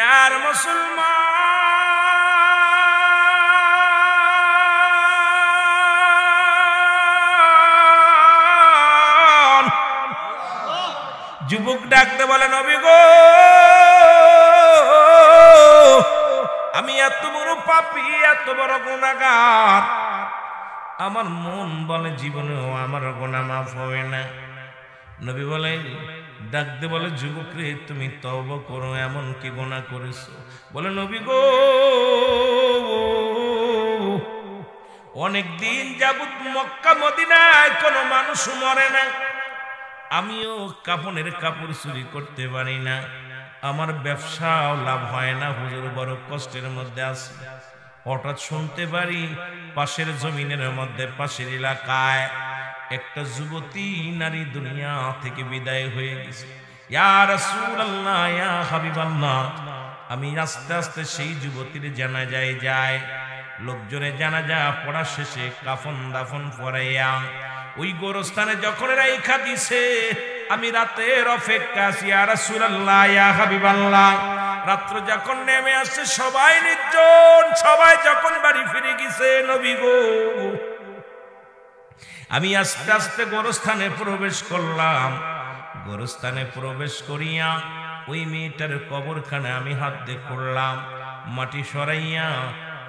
দুনিয়ার মুসলমান যুবক ডাকতে বলে নবী গো আমি এত বড় পাপী এত বড় গুনাহগার আমার মন বলে জীবনেও আমার গুনাহ মাফ হবে না। নবী বলে ডাকতে বলে যুবক রে তুমি তওবা করো এমন কি গুনাহ করেছো? বলে নবী গো অনেক দিন যাবত মক্কা মদিনায় কোনো মানুষ মরে না, আমিও কাফনের কাপড় চুরি করতে পারি না, আমার ব্যবসাও লাভ হয় না, হুজুর বড় কষ্টের মধ্যে আছে। হঠাৎ শুনতে পারি পাশের জমিনের মধ্যে পাশের এলাকায় একটা যুবতী নারী দুনিয়া থেকে বিদায় হয়ে গেছে। ইয়া রাসূলুল্লাহ ইয়া হাবিবাল্লাহ আমি আস্তে আস্তে সেই যুবতীর জানাজায় যাই। লোকজনে জানাজা পড়া শেষে কাফন দাফন পরাইয়া ওই গোরস্থানে যখন রাইখা দিছে আমি রাতের অপেক্ষা আছি। ইয়া রাসূলুল্লাহ ইয়া হাবিবাল্লাহ রাত্র যখন নেমে আসছে সবাই নির্জন, সবাই যখন বাড়ি ফিরে গেছে নবী গো আমি আস্তে আস্তে গোরস্থানে প্রবেশ করলাম। গোরস্থানে প্রবেশ করিয়া ওই মেয়েটার কবরখানে আমি হাত দিয়ে করলাম, মাটি সরাইয়া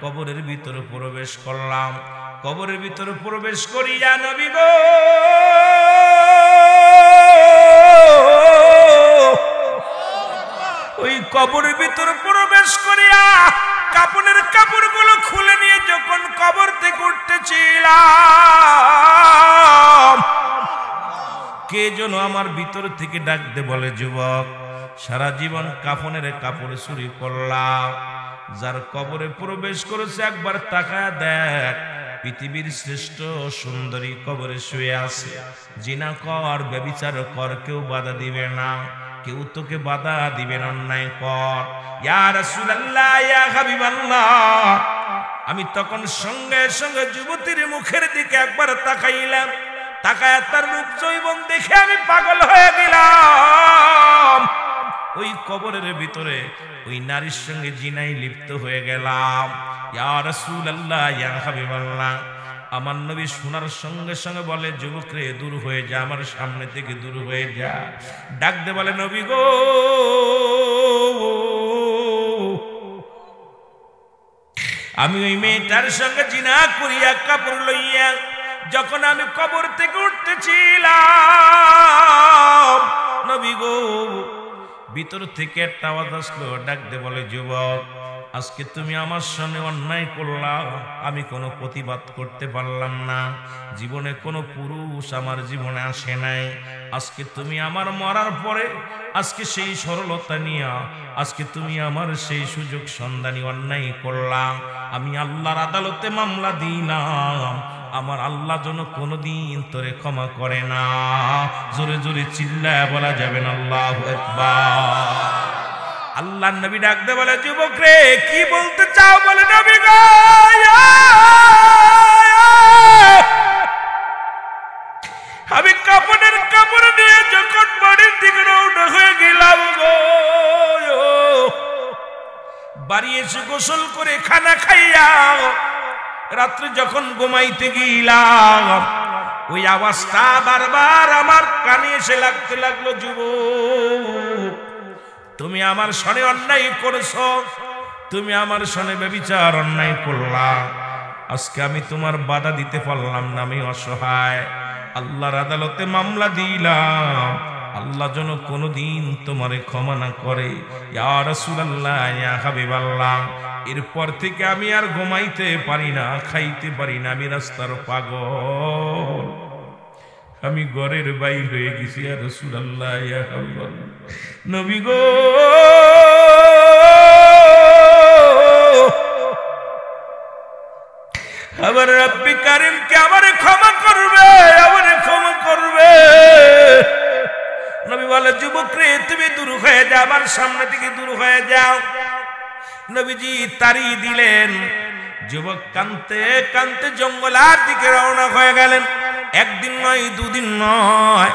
কবরের ভিতরে প্রবেশ করলাম। কবরের ভিতরে প্রবেশ করিয়া নবী গো ওই কবরের ভিতরে প্রবেশ করিয়া কাপনের কাপড়গুলো খুলে নিয়ে যখন কবর থেকে উঠতেছিলাম কে যেন আমার ভিতর থেকে ডাকতে বলে যুবক সারা জীবন কাফনের কাপড় চুরি করলাম, যার কবরে প্রবেশ করেছে একবার তাকায় দেখ পৃথিবীর শ্রেষ্ঠ সুন্দরী কবরে শুয়ে আছে। জিনা কর ব্যভিচার কর কেউ বাধা দিবে না, কেউ তোকে বাধা দিবে না, অন্যায় কর। ইয়া রাসূলুল্লাহ ইয়া হাবিবাল্লাহ আমি তখন সঙ্গে সঙ্গে যুবতীর মুখের দিকে একবার তাকাইলাম, তাকায় তার রূপ যৌবন দেখে আমি পাগল হয়ে গেলাম। ওই কবরের ভিতরে ওই নারীর সঙ্গে জিনায় লিপ্ত হয়ে গেলাম। ইয়া রাসূলুল্লাহ ইয়া হাবিবাল্লাহ আমার নবী শোনার সঙ্গে সঙ্গে বলে যুবক রে দূর হয়ে যা, আমার সামনে থেকে দূর হয়ে যা। ডাক দে বলে নবী গো আমি ওই মেয়েটার সঙ্গে জিনা করিয়া কাপড় লইয়া যখন আমি কবর থেকে উঠতেছিলাম নবী গো ভিতর থেকে একটা আওয়াজ আসলো, ডাক দে বলে যুবক আজকে তুমি আমার সামনে অন্যায় করলা, আমি কোনো প্রতিবাদ করতে পারলাম না, জীবনে কোনো পুরুষ আমার জীবনে আসে নাই, আজকে তুমি আমার মরার পরে আজকে সেই সরলতা নিয়ে আজকে তুমি আমার সেই সুযোগ সন্ধানী অন্যায় করলাম, আমি আল্লাহর আদালতে মামলা দিলাম, আমার আল্লাহ যেন কোনোদিন তোরে ক্ষমা করে না। জোরে জোরে চিল্লায় বলা যাবে না আল্লাহু আকবার। আল্লাহর নবী ডাকতে বলে যুবক রে কি বলতে চাও? বলে নবী গো আমি কাপড়ের কাপড় নিয়ে যখন বাড়ির দিকে রওনা হয়ে গেলাম গো বাড়ি এসে গোসল করে খানা খাইয়া রাত্রে যখন ঘুমাইতে গেলাম ওই আওয়াজটা বারবার আমার কানে এসে লাগতে লাগলো যুবক তুমি আমার সনে অন্যায় করেছো, তুমি আমার সনে ব্যভিচার অন্যায় করলা, আজকে আমি তোমার বাধা দিতে পারলাম না, আমি অসহায়, আল্লাহর আদালতে মামলা দিলাম, আল্লাহ যেন কোনোদিন তোমারে ক্ষমা না করে। ইয়া রাসূলুল্লাহ ইয়া হাবিবাল্লাহ এরপর থেকে আমি আর ঘুমাইতে পারি না, খাইতে পারি না, আমি রাস্তার পাগল, আমি ঘরের বাইর হয়ে গেছি। ইয়া রাসূলুল্লাহ ইয়া হাবিবাল্লাহ নবী গো আমার রব্বি কারীম কে আমারে ক্ষমা করবে, আমারে ক্ষমা করবে। নবী বলে যুবক রে তুমি দূর হয়ে যাও, আমার সামনে থেকে দূর হয়ে যাও। নবীজি তাড়িয়ে দিলেন, যুবক কাঁদতে কাঁদতে জঙ্গলার দিকে রওনা হয়ে গেলেন। একদিন নয় দুদিন নয়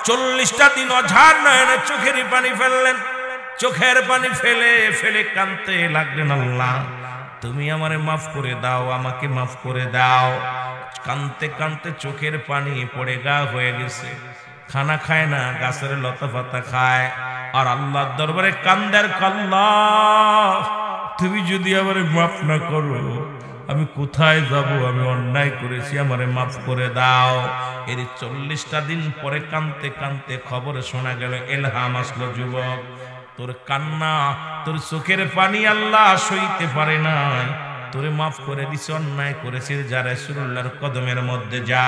40টা দিন অঝার নয়নে চোখের পানি ফেললেন। চোখের পানি ফেলে ফেলে কাঁদতে লাগলেন, আল্লাহ তুমি আমারে মাফ করে দাও, আমাকে মাফ করে দাও। কাঁদতে কাঁদতে চোখের পানি পড়ে গা হয়ে গেছে। খানা খায় না, গাছের লতা পাতা খায়, আর আল্লাহর দরবারে কান্দার, আল্লাহ তুমি যদি আমারে মাফ না করো আমি কোথায় যাব? আমি অন্যায় করেছি, আমারে মাফ করে দাও। এর 40টা দিন পরে কাঁদতে কাঁদতে খবর শোনা গেল, ইলহাম আসলো, যুবক তোর কান্না, তোর চোখের পানি আল্লাহ সইতে পারে নাই, তোরে মাফ করে দিছে, অন্যায় করেছিস, যা রাসূলুল্লাহর কদমের মধ্যে যা,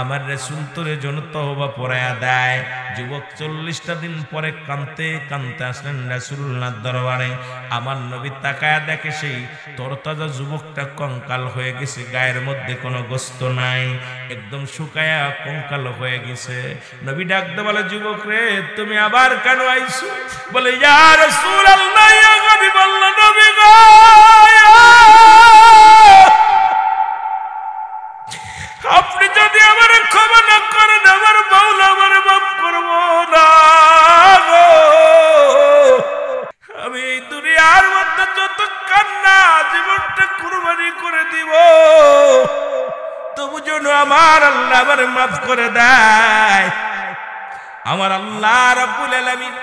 আমার রাসূল তোরে জন্য তওবা পড়ায়া দেয়। যুবক 40টা দিন পরে কাঁদতে কাঁদতে আসলেন রাসূলুল্লাহর দরবারে। আমার নবী তাকায়া দেখে সেই তরতাজা যুবকটা কঙ্কাল হয়ে গেছে, গায়ের মধ্যে কোনো গোস্ত নাই, একদম শুকায়া কঙ্কাল হয়ে গেছে। নবী ডাকতে বলে, যুবক রে তুমি আবার কেন আইছো? বলে, ইয়া রাসূলুল্লাহ, ইয়া হাবিবাল্লাহ, নবী গো, আপনি যদি আমার ক্ষমা না করেন আমার মাওলা আমার মাফ করব না। আমি এই দুনিয়ার মধ্যে যত কান্না জীবনটা কুরবানি করে দিব, তবু যেন আমার আল্লাহ আমার মাফ করে দেয়। আমার আল্লাহ রাব্বুল আলামিন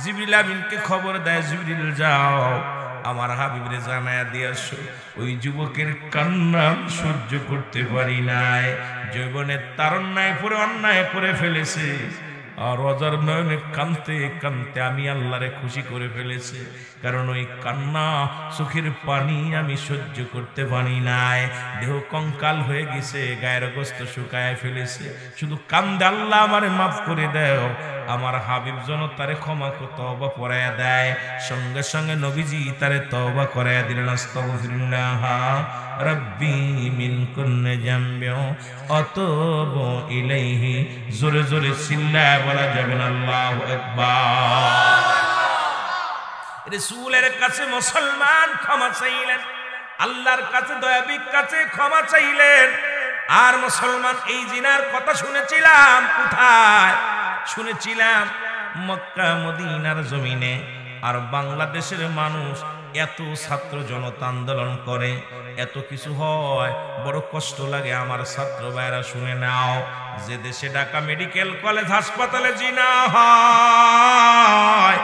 জিবরিল আমিনকে খবর দেয়, জিবরিল যাও আমার হাবিবরে জানায়া দিয়ে আসো, ওই যুবকের কান্না সহ্য করতে পারি নাই, যৌবনের তারুণ্যে পরে অন্যায় করে ফেলেছে, আর অজার নয়নে কাঁদতে কাঁদতে আমি আল্লাহরে খুশি করে ফেলেছে, কারণ ওই কান্না চোখের পানি আমি সহ্য করতে পারি নাই। দেহ কঙ্কাল হয়ে গেছে, গায়ের গোস্ত শুকায় ফেলেছে, শুধু কান্দে, আল্লাহ আমারে মাফ করে দাও। আমার হাবিব জন তারে ক্ষমা তওবা পড়ায়া দেয়, সঙ্গে সঙ্গে নবীজি তারে তওবা করায়া দিলেন, আস্তাগফিরুল্লাহ রাব্বি মিন কুল্লি জামবি আতুবু ইলাইহি। জোরে জোরে চিল্লায় বলা যাবে না আল্লাহু আকবার। রাসূলের কাছে মুসলমান ক্ষমা চাইলেন, আল্লাহর কাছে দয়াবির কাছে ক্ষমা চাইলেন। আর মুসলমান এই জিনার কথা শুনেছিলাম কোথায়? শুনেছিলাম মক্কা মদিনার জমিনে। আর বাংলাদেশের মানুষ এত ছাত্র জনতা আন্দোলন করে, এত কিছু হয়, বড় কষ্ট লাগে। আমার ছাত্র ভাইরা শুনে নাও, যে দেশে ঢাকা মেডিকেল কলেজ হাসপাতালে জিনা হয়,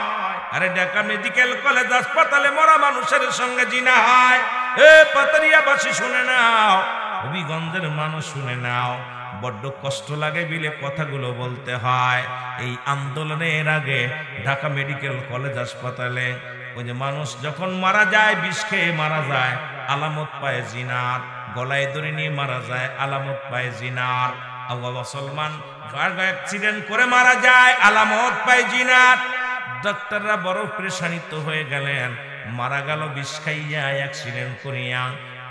আরে ঢাকা মেডিকেল কলেজ হাসপাতালে মরা মানুষের সঙ্গে জিনা হয়। এ পাতারিয়াবাসী শুনে নাও, হবিগঞ্জের মানুষ শুনে নাও, বড্ড কষ্ট লাগে বিলে কথাগুলো বলতে হয়। এই আন্দোলনের আগে ঢাকা মেডিকেল কলেজ হাসপাতালে ওই যে মানুষ যখন মারা যায়, বিষ খেয়ে মারা যায়, আলামত পায় জিনার, গলায় দড়ি নিয়ে মারা যায়, আলামত পায় জিনার। মুসলমান অ্যাক্সিডেন্ট করে মারা যায়, আলামত পায় জিনার। ডাক্তাররা বড় পেরেশানিত হয়ে গেলেন, মারা গেল বিষ খাইয়া, অ্যাক্সিডেন্ট করিয়া,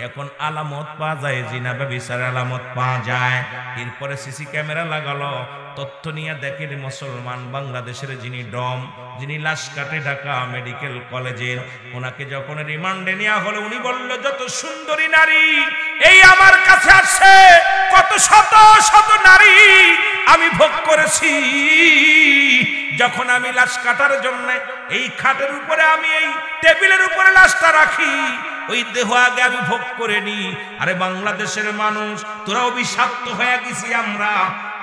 এখন আলামত পাওয়া যায়, জিনা ব্যভিচার আলামত পাওয়া যায়। এরপরে সিসি ক্যামেরা লাগালো, তথ্য নিয়ে দেখেন মুসলমান বাংলাদেশের যিনি ডম, যিনি লাশ কাটে ঢাকা মেডিকেল কলেজের, ওনাকে যখন রিমান্ডে নেওয়া হলো, উনি বলল, যত সুন্দরী নারী এই আমার কাছে আসে, কত শত শত নারী আমি ভোগ করেছি। যখন আমি লাশ কাটার জন্য এই খাটের উপরে, আমি এই টেবিলের উপরে লাশটা রাখি, ওই দেহ আগে আমি ভোগ করে নি। আরে বাংলাদেশের মানুষ, তোরা অভিশপ্ত হয়ে গেছি আমরা।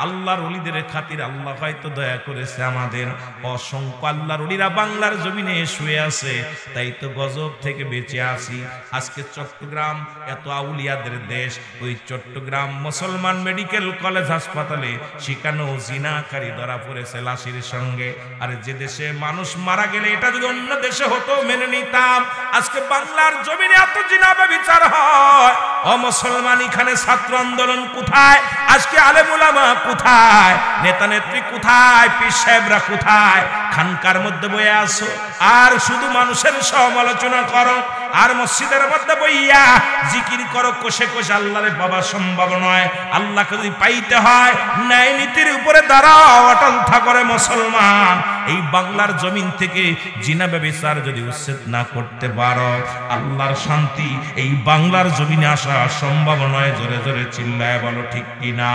আল্লাহর ওলিদের খাতির আল্লাহ হয়তো দয়া করেছে, আমাদের অসংখ্য আল্লাহর ওলিরা বাংলার জমিনে শুয়ে আছে, তাই তো গজব থেকে বেঁচে আছি। আজকে চট্টগ্রাম এত আউলিয়াদের দেশ, ওই চট্টগ্রাম মুসলমান মেডিকেল কলেজ হাসপাতালে সেখানেও জিনাকারী ধরা পড়েছে লাশের সঙ্গে। আর যে দেশে মানুষ মারা গেলে, এটা যদি অন্য দেশে হতো মেনে নিতাম, আজকে বাংলার জমিনে এত জিনা ব্যভিচার হয়। ও মুসলমান, এখানে ছাত্র আন্দোলন কোথায়? আজকে আলেম উলামা কোথায়? নেতা নেত্রী কোথায়? পীর সাহেবরা কোথায়? খানকার মধ্যে বয়ে আসো আর শুধু মানুষের সমালোচনা করো, আর মসজিদের মধ্যে বইয়া জিকির করো, কোষে কোষে আল্লাহরে পাওয়া সম্ভব নয়। আল্লাহকে যদি পাইতে হয়, ন্যায় নীতির উপরে দাঁড়াও, অটল থাকরে মুসলমান। এই বাংলার জমিন থেকে জিনা ব্যভিচার যদি উচ্ছেদ না করতে পারো, আল্লাহর শান্তি এই বাংলার জমিনে আসা সম্ভব নয়। জোরে জোরে চিল্লায় বলো ঠিক কিনা?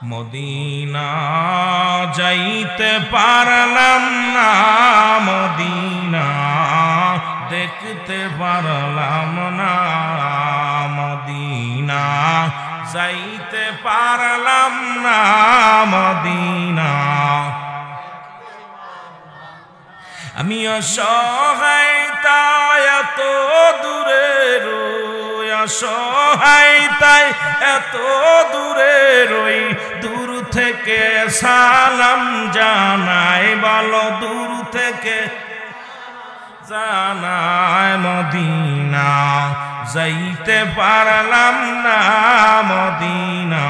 মদিনা যাইতে পারলাম না, মদিনা দেখতে পারলাম না, মদিনা যাইতে পারলাম না, মদিনা আমি অসহায় তাই এত দূরে রই, অসহায় তাই এত দূরে রই, দূর থেকে সালাম জানাই, বলো দূর থেকে জানাই, মদিনা যাইতে পারলাম না, মদিনা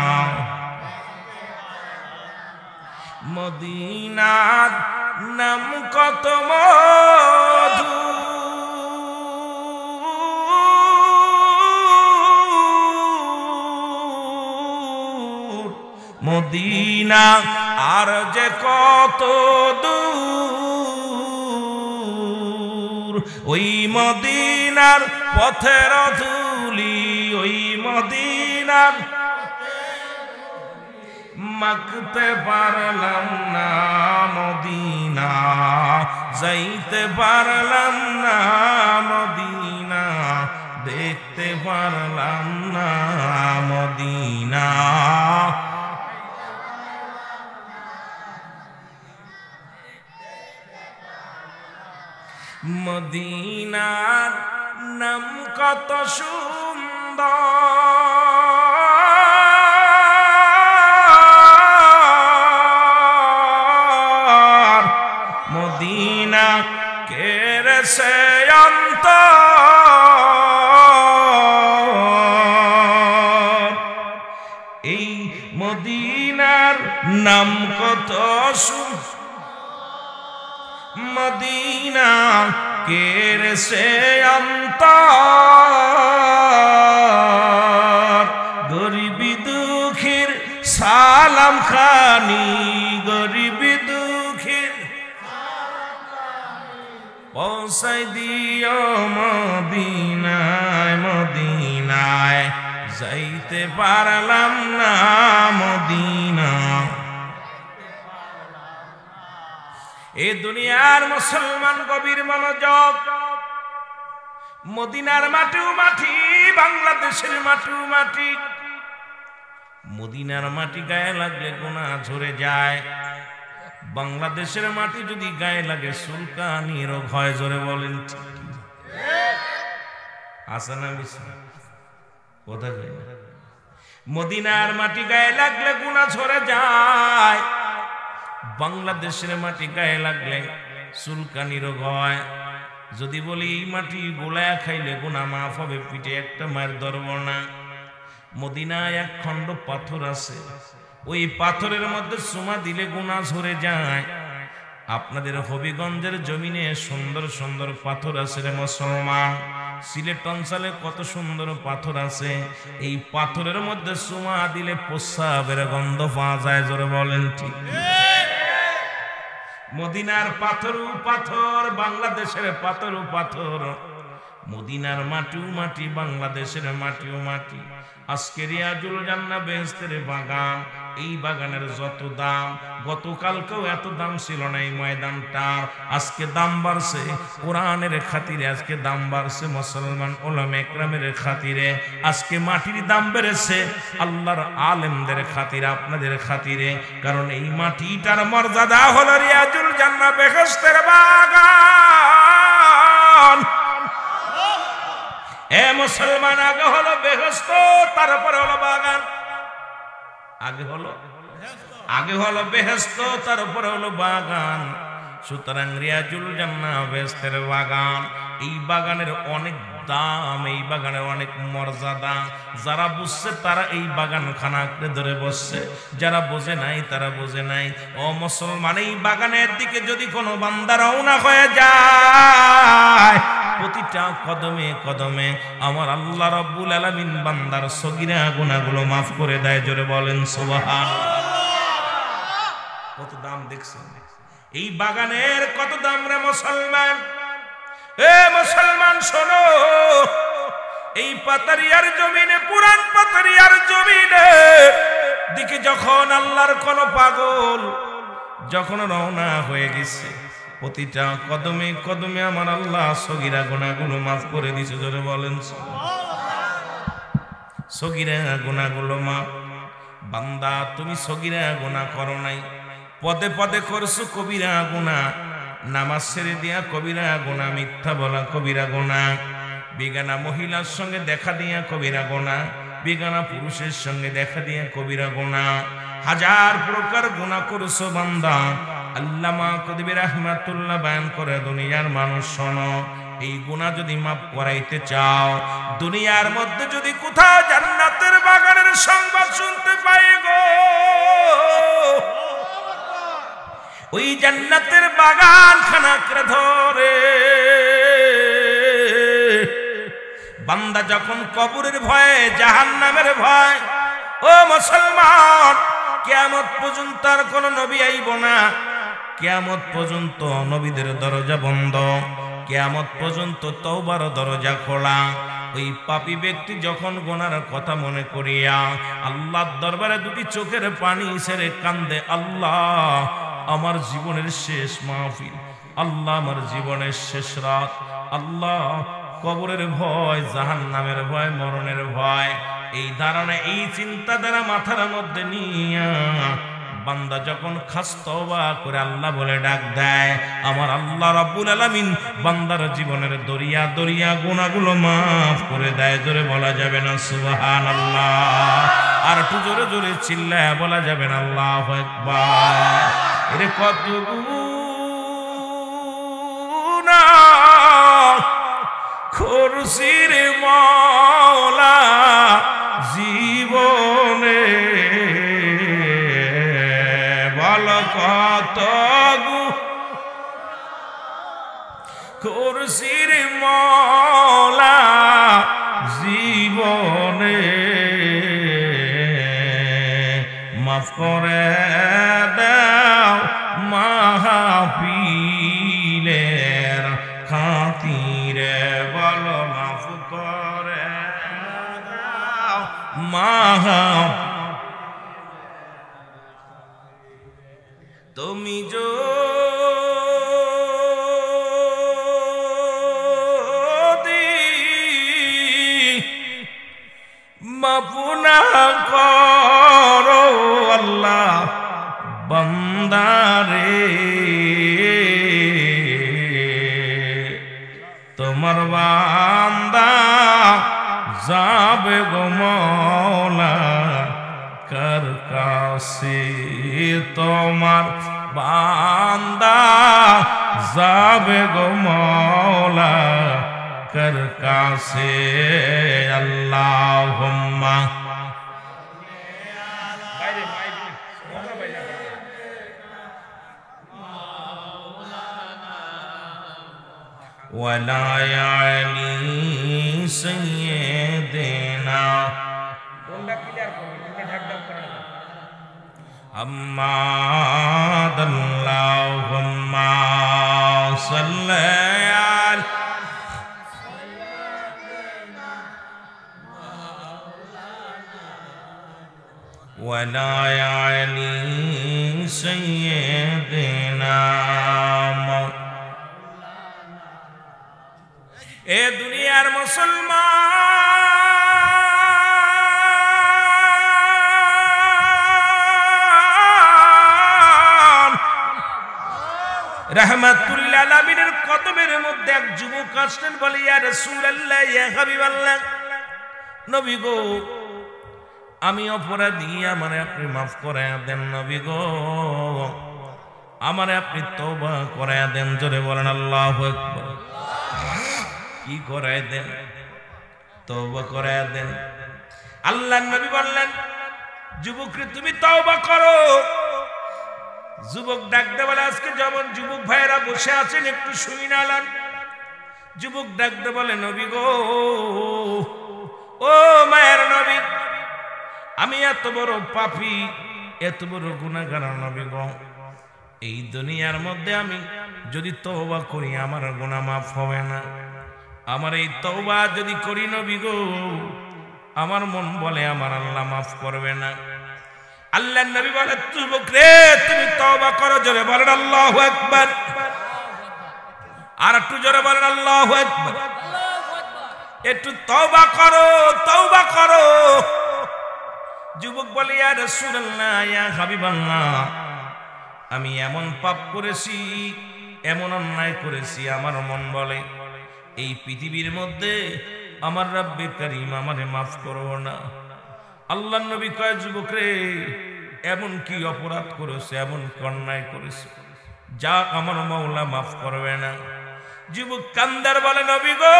মদিনার নাম কত মধু, মদিনা আর যে কত দূর, ওই মদিনার পথের ধুলি, ওই মদিনার মাখতে পারলাম না, মদিনা যাইতে পারলাম না, মদিনা দেখতে পারলাম না, মদিনা মদিনার নাম কত সুন্দর, মদিনা কেড়ে সে অন্তর, এই মদিনার নাম কত সুন্দর, মদিনা কেড়ে সে অন্তর, গরিবি দুঃখীর সালাম খানি, গরিবি দুঃখীর পৌঁছাই দিও মদিনায়, মদিনায় যাইতে পারলাম না, মদিনা এ দুনিয়ার মুসলমান গভীর মনোযোগ, মদিনার মাটিও মাটি, বাংলাদেশের মাটিও মাটি, মদিনার মাটি গায়ে লাগলে গুনাহ ঝরে যায়, বাংলাদেশের মাটি যদি গায়ে লাগে চুলকানি রোগ হয়, জোরে বলেন আছে না কথা কই না? মদিনার মাটি গায়ে লাগলে গুনাহ ঝরে যায়, বাংলাদেশের মাটি গায়ে লাগলে চুলকানি রোগ হয়। যদি বলি এই মাটি গোলায় খাইলে গুনাহ মাফ হবে, পিঠে একটা মায়ের ধরব না। মদিনায় এক খণ্ড পাথর আছে, ওই পাথরের মধ্যে চুমা দিলে গুনাহ ঝরে যায়। আপনাদের হবিগঞ্জের জমিনে সুন্দর সুন্দর পাথর আছে রে মুসলমান, সিলেট অঞ্চলে কত সুন্দর পাথর আছে, এই পাথরের মধ্যে চুমা দিলে প্রস্রাবের গন্ধ পাওয়া যায়, জোরে বলেন ঠিক? মদিনার পাথরও পাথর, বাংলাদেশের পাথরও পাথর, মদিনার মাটিও মাটি, বাংলাদেশের মাটিও মাটি। আজকে রিয়াজুল জান্নাহ বেহেশতের বাগান, এই বাগানের যত দাম, গতকালকেও এত দাম ছিল না এই ময়দানটার, আজকে দাম বাড়ছে কোরআনের খাতিরে, আজকে দাম বাড়ছে মুসলমান উলামা ইকরামের খাতিরে, আজকে মাটির দাম বেড়েছে আল্লাহর আলেমদের খাতিরে, আপনাদের খাতিরে। কারণ এই মাটিটার মর্যাদা হলো রিয়াজুল জান্নাহ বেহেশতের বাগান। এ মুসলমান, আগে হলো বেহেশত, তারপরে হলো বাগান। আগে হলো বেহেশত, তারপরে হলো বাগান। সুতরাং রিয়াজুল জান্নাহ বেহেশতের বাগান, এই বাগানের অনেক দাম, এই বাগানের অনেক মর্যাদা। যারা বুঝছে তারা এই বাগান খানা আঁকড়ে ধরে বসছে, যারা বোঝে নাই তারা বোঝে নাই। ও মুসলমান, এই বাগানের দিকে যদি কোনো বান্দা রওনা হয়ে যায়, প্রতিটা কদমে কদমে আমার আল্লাহ রাব্বুল আলামিন বান্দার সগীরা গুনাহগুলো মাফ করে দেয়, জোরে বলেন সুবহানাল্লাহ। কত দাম দেখছেন এই বাগানের, কত দাম রে মুসলমান। এ মুসলমান শোনো, এই পাতারিয়ার জমিনে, পুরান পাতারিয়ার জমিনে দিকে যখন আল্লাহর কোন পাগল যখন রওনা হয়ে গেছে, প্রতিটা কদমে কদমে আমার আল্লাহ সগীরা গুনাহগুলো মাফ করে দিয়েছে। জোরে বলেন সগীরা গুনাহগুলো মাফ। বান্দা তুমি সগীরা গুনাহ করো নাই, পদে পদে করছো কবিরা গুনাহ, নামাজ ছেড়ে দিয়া কবিরা গুনাহ, মিথ্যা বলা কবিরা গুনাহ, বেগানা মহিলার সঙ্গে দেখা দিয়া কবিরা গুনাহ, বেগানা পুরুষের সঙ্গে দেখা দিয়া কবিরা গুনাহ, হাজার প্রকার গুনাহ করছো বান্দা। আল্লামা কদবী রাহমাতুল্লাহ বয়ান করে, দুনিয়ার মানুষ শোনো, এই গুনাহ যদি মাফ করাইতে চাও, দুনিয়ার মধ্যে যদি কোথাও জান্নাতের বাগানের সংবাদ শুনতে পাই গো, ওই জান্নাতের বাগান খানাকে ধরে বান্দা যখন কবরের ভয়ে, জাহান্নামের ভয়, ও মুসলমান, কিয়ামত পর্যন্ত আর কোন নবী আইব না, কিয়ামত পর্যন্ত নবীদের দরজা বন্ধ, কিয়ামত পর্যন্ত তওবার দরজা খোলা। ওই পাপী ব্যক্তি যখন গুনার কথা মনে করিয়া আল্লাহর দরবারে দুটি চোখের পানি ছেড়ে কান্দে, আল্লাহ আমার জীবনের শেষ মাহফিল, আল্লাহ আমার জীবনের শেষ রাত, আল্লাহ কবরের ভয়, জাহান্নামের ভয়, মরণের ভয়, এই ধারণা, এই চিন্তাধারা মাথার মধ্যে নিয়া বান্দা যখন খাস তওবা করে আল্লাহ বলে ডাক দেয়, আমার আল্লাহ রাব্বুল আলামিন বান্দার জীবনের দরিয়া দরিয়া গুনাহগুলো মাফ করে দেয়। জোরে বলা যাবে না সুবহানাল্লাহ? আর একটু জোরে জোরে চিল্লায় বলা যাবে না আল্লাহু আকবার? এরে কত গুনাহ করছির মাওলা জীবনে, কত করছির মাওলা জীবনে, মাফ করে দাও মাহফিলের খাতিরে, বলো মাফ করে দাও মাহফিল। তুমি যদি মাফ না করো আল্লাহ বান্দারে, তোমার বান্দা যাবে গো মওলা কার কাছে, তোমার বান্দা যাবে গো মওলা কার কাছে। আল্লাহুম্মা ওয়ালা আলি সাইয়্যিদিনা محمد اللهم صل على ولا علي سيدنا এ দুনিয়ার মুসলমান, রাহমাতুল্লিল আলামিনের কদমের মধ্যে এক যুবক আসলেন, বলে ইয়া রাসূলুল্লাহ, ইয়া হাবিবাল্লাহ, নবী গো আমি অপরাধী, আমারে আপনি মাফ করায়া দেন নবী গো, আমারে আপনি তওবা করায়া দেন। জোরে বলেন আল্লাহু আকবার। কি করায় দেন? তওবা করায় দেন। আল্লাহর নবী বললেন, যুবকরে তুমি তওবা করো। যুবক ডাকতে বলে, আজকে যেমন যুবক ভাইয়েরা বসে আছেন একটু শুই নালান। যুবক ডাকতে বলে, নবী গো, ও মায়ের নবী, আমি এত বড় পাপী, এত বড় গুনাহগার নবী গো, এই দুনিয়ার মধ্যে আমি যদি তওবা করি আমার গুনাহ মাফ হবে না। আমার এই তওবা যদি করি নবী গো, আমার মন বলে আমার আল্লাহ মাফ করবে না। আল্লাহর নবী বলে যুবক রে তুমি তওবা করো, জোরে বলেন আল্লাহু আকবার। আর একটু জোরে বলেন আল্লাহু আকবার। একটু তওবা করো, তওবা করো। যুবক বলে ইয়া রাসূলুল্লাহ, ইয়া হাবিবাল্লাহ, আমি এমন পাপ করেছি, এমন অন্যায় করেছি, আমার মন বলে এই পৃথিবীর মধ্যে আমার রব্বে কারীম আমারে মাফ করো না। আল্লাহর নবী কয় যুবক রে এমন কি অপরাধ করেছে, এমন কি অন্যায় করেছে যা আমার মাওলা মাফ করবে না? যুবক কান্দার বলে নবী গো,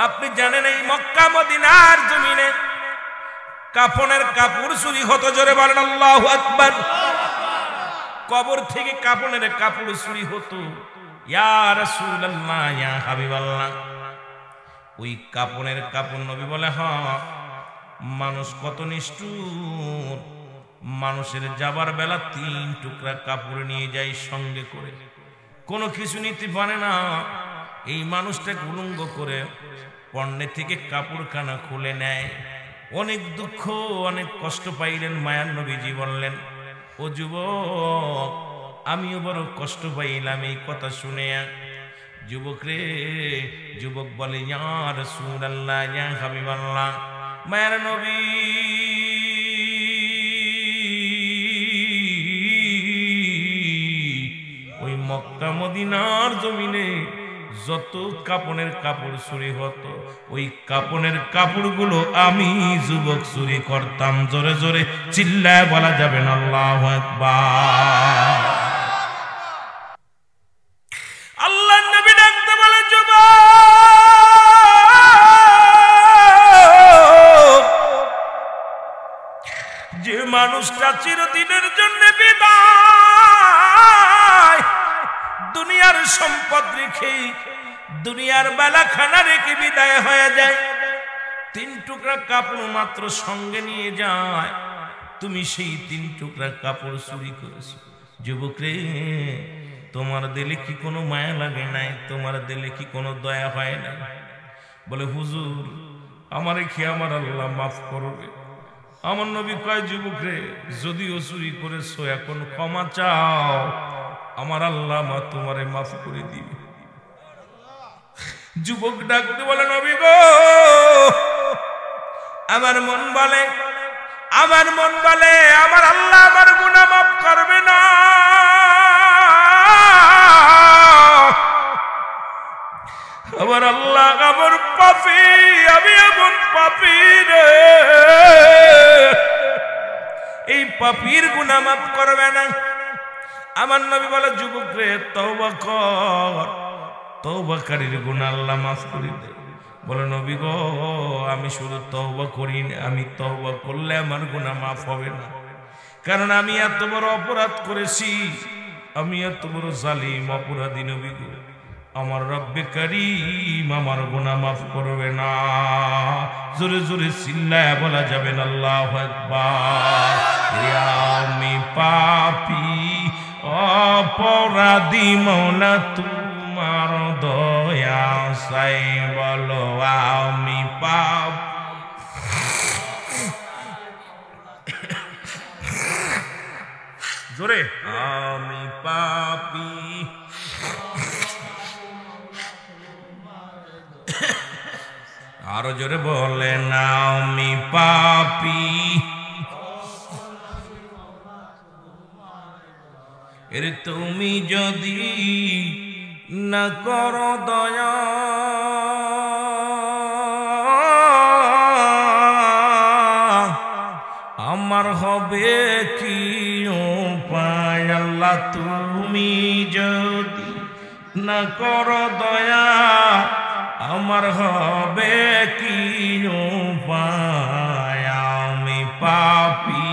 আপনি জানেন এই মক্কা মদিনার জমিনে কাফনের কাপড় চুরি হতো, জোরে বলেন আল্লাহু আকবার। কবর থেকে কাফনের কাপড় চুরি হতো। ইয়া রাসূলুল্লাহ, ইয়া হাবিবাল্লাহ, ওই কাফনের কাপড় নবী বলে হ্যাঁ, মানুষ কত নিষ্ঠুর, মানুষের যাবার বেলা 3 টুকরা কাপড় নিয়ে যায় সঙ্গে করে, কোনো কিছু নিতে পারে না। এই মানুষটাকে উলঙ্গ করে পণ্যে থেকে কাপড়খানা খুলে নেয়। অনেক দুঃখ, অনেক কষ্ট পাইলেন মায়ার নবীজি বললেন ও যুবক, আমিও বড় কষ্ট পাইলাম এই কথা শুনে। যুবক রে, যুবক বলে ইয়া রাসূলুল্লাহ, ইয়া হাবিবাল্লাহ, মায়ার নবী ওই মক্কা মদিনার জমিনে যত কাপনের কাপড় চুরি হতো, ওই কাপনের কাপড়গুলো আমি যুবক চুরি করতাম। জোরে জোরে চিল্লায় বলা যাবে না আল্লাহু আকবার। আল্লাহর নবী ডাকতে বলে যুবক, যে মানুষটা চিরদিনের জন্য বিদায়, দুনিয়ার সম্পদ রেখে দুনিয়ার বেলাখানা রেখে বিদায় হয়ে যায়, 3 টুকরা কাপড় মাত্র সঙ্গে নিয়ে যায়, তুমি সেই 3 টুকরা কাপড় চুরি করেছো। যুবক রে, তোমার দিলে কি কোনো মায়া লাগে নাই? তোমার দিলে কি কোনো দয়া হয় না? বলে হুজুর, আমারে কি আমার আল্লাহ মাফ করবে? আমার নবী কয় যুবক রে, যদিও চুরি করেছো এখন ক্ষমা চাও, আমার আল্লাহ মা তোমারে মাফ করে দিবে। যুবক ডাকতে বলে নবী গো, আমার মন বলে, আমার মন বলে আমার আল্লাহ আমার গুনাহ মাফ করবে না। আমার আল্লাহ আমার পাপী, আমি এমন পাপী রে, এই পাপীর গুনাহ মাফ করবে না। আমার নবী বলে যুবক রে তওবা কর, তওবাকারীর গুনাহ আল্লাহ মাফ করে দেয়। বলে নবী গো, আমি শুধু তওবা করি না, আমি তওবা করলে আমার গুনাহ মাফ হবে না, কারণ আমি এত বড় অপরাধ করেছি, আমি এত বড় জালিম অপরাধী। নবী গো, আমার রব্বে কারীম আমার গুনাহ মাফ করবে না। জোরে জোরে চিল্লায় বলা যাবে না আল্লাহু আকবার। আমি পাপী অপরাধী, মওলা তোমার দয়া চাই, বলো আমি পাপ। জোরে আমি পাপী, আরো জোরে বলে না আমি পাপী, এর তুমি যদি না করো দয়া, আমার হবে কি উপায়? আল্লাহ তুমি যদি না করো দয়া, আমার হবে কি উপায়? আমি পাপী,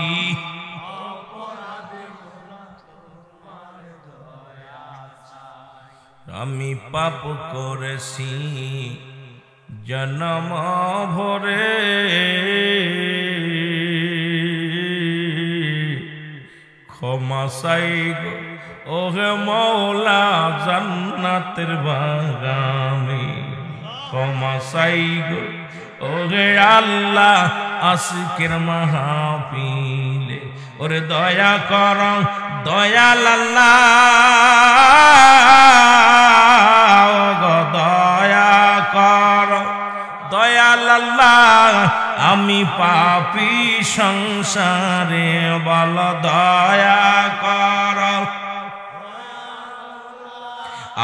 আমি পাপ করেছি জন্ম ভরে, ক্ষমা চাই গো ওহে মওলা জান্নাতের বাগানে, ক্ষমা চাই গো ওহে আল্লাহ আশিকের মাহফিলে ওরে দয়া কর দয়াল আল্লাহ গো দয়া কর দয়াল আল্লাহ আমি পাপী সংসারে বল দয়া কর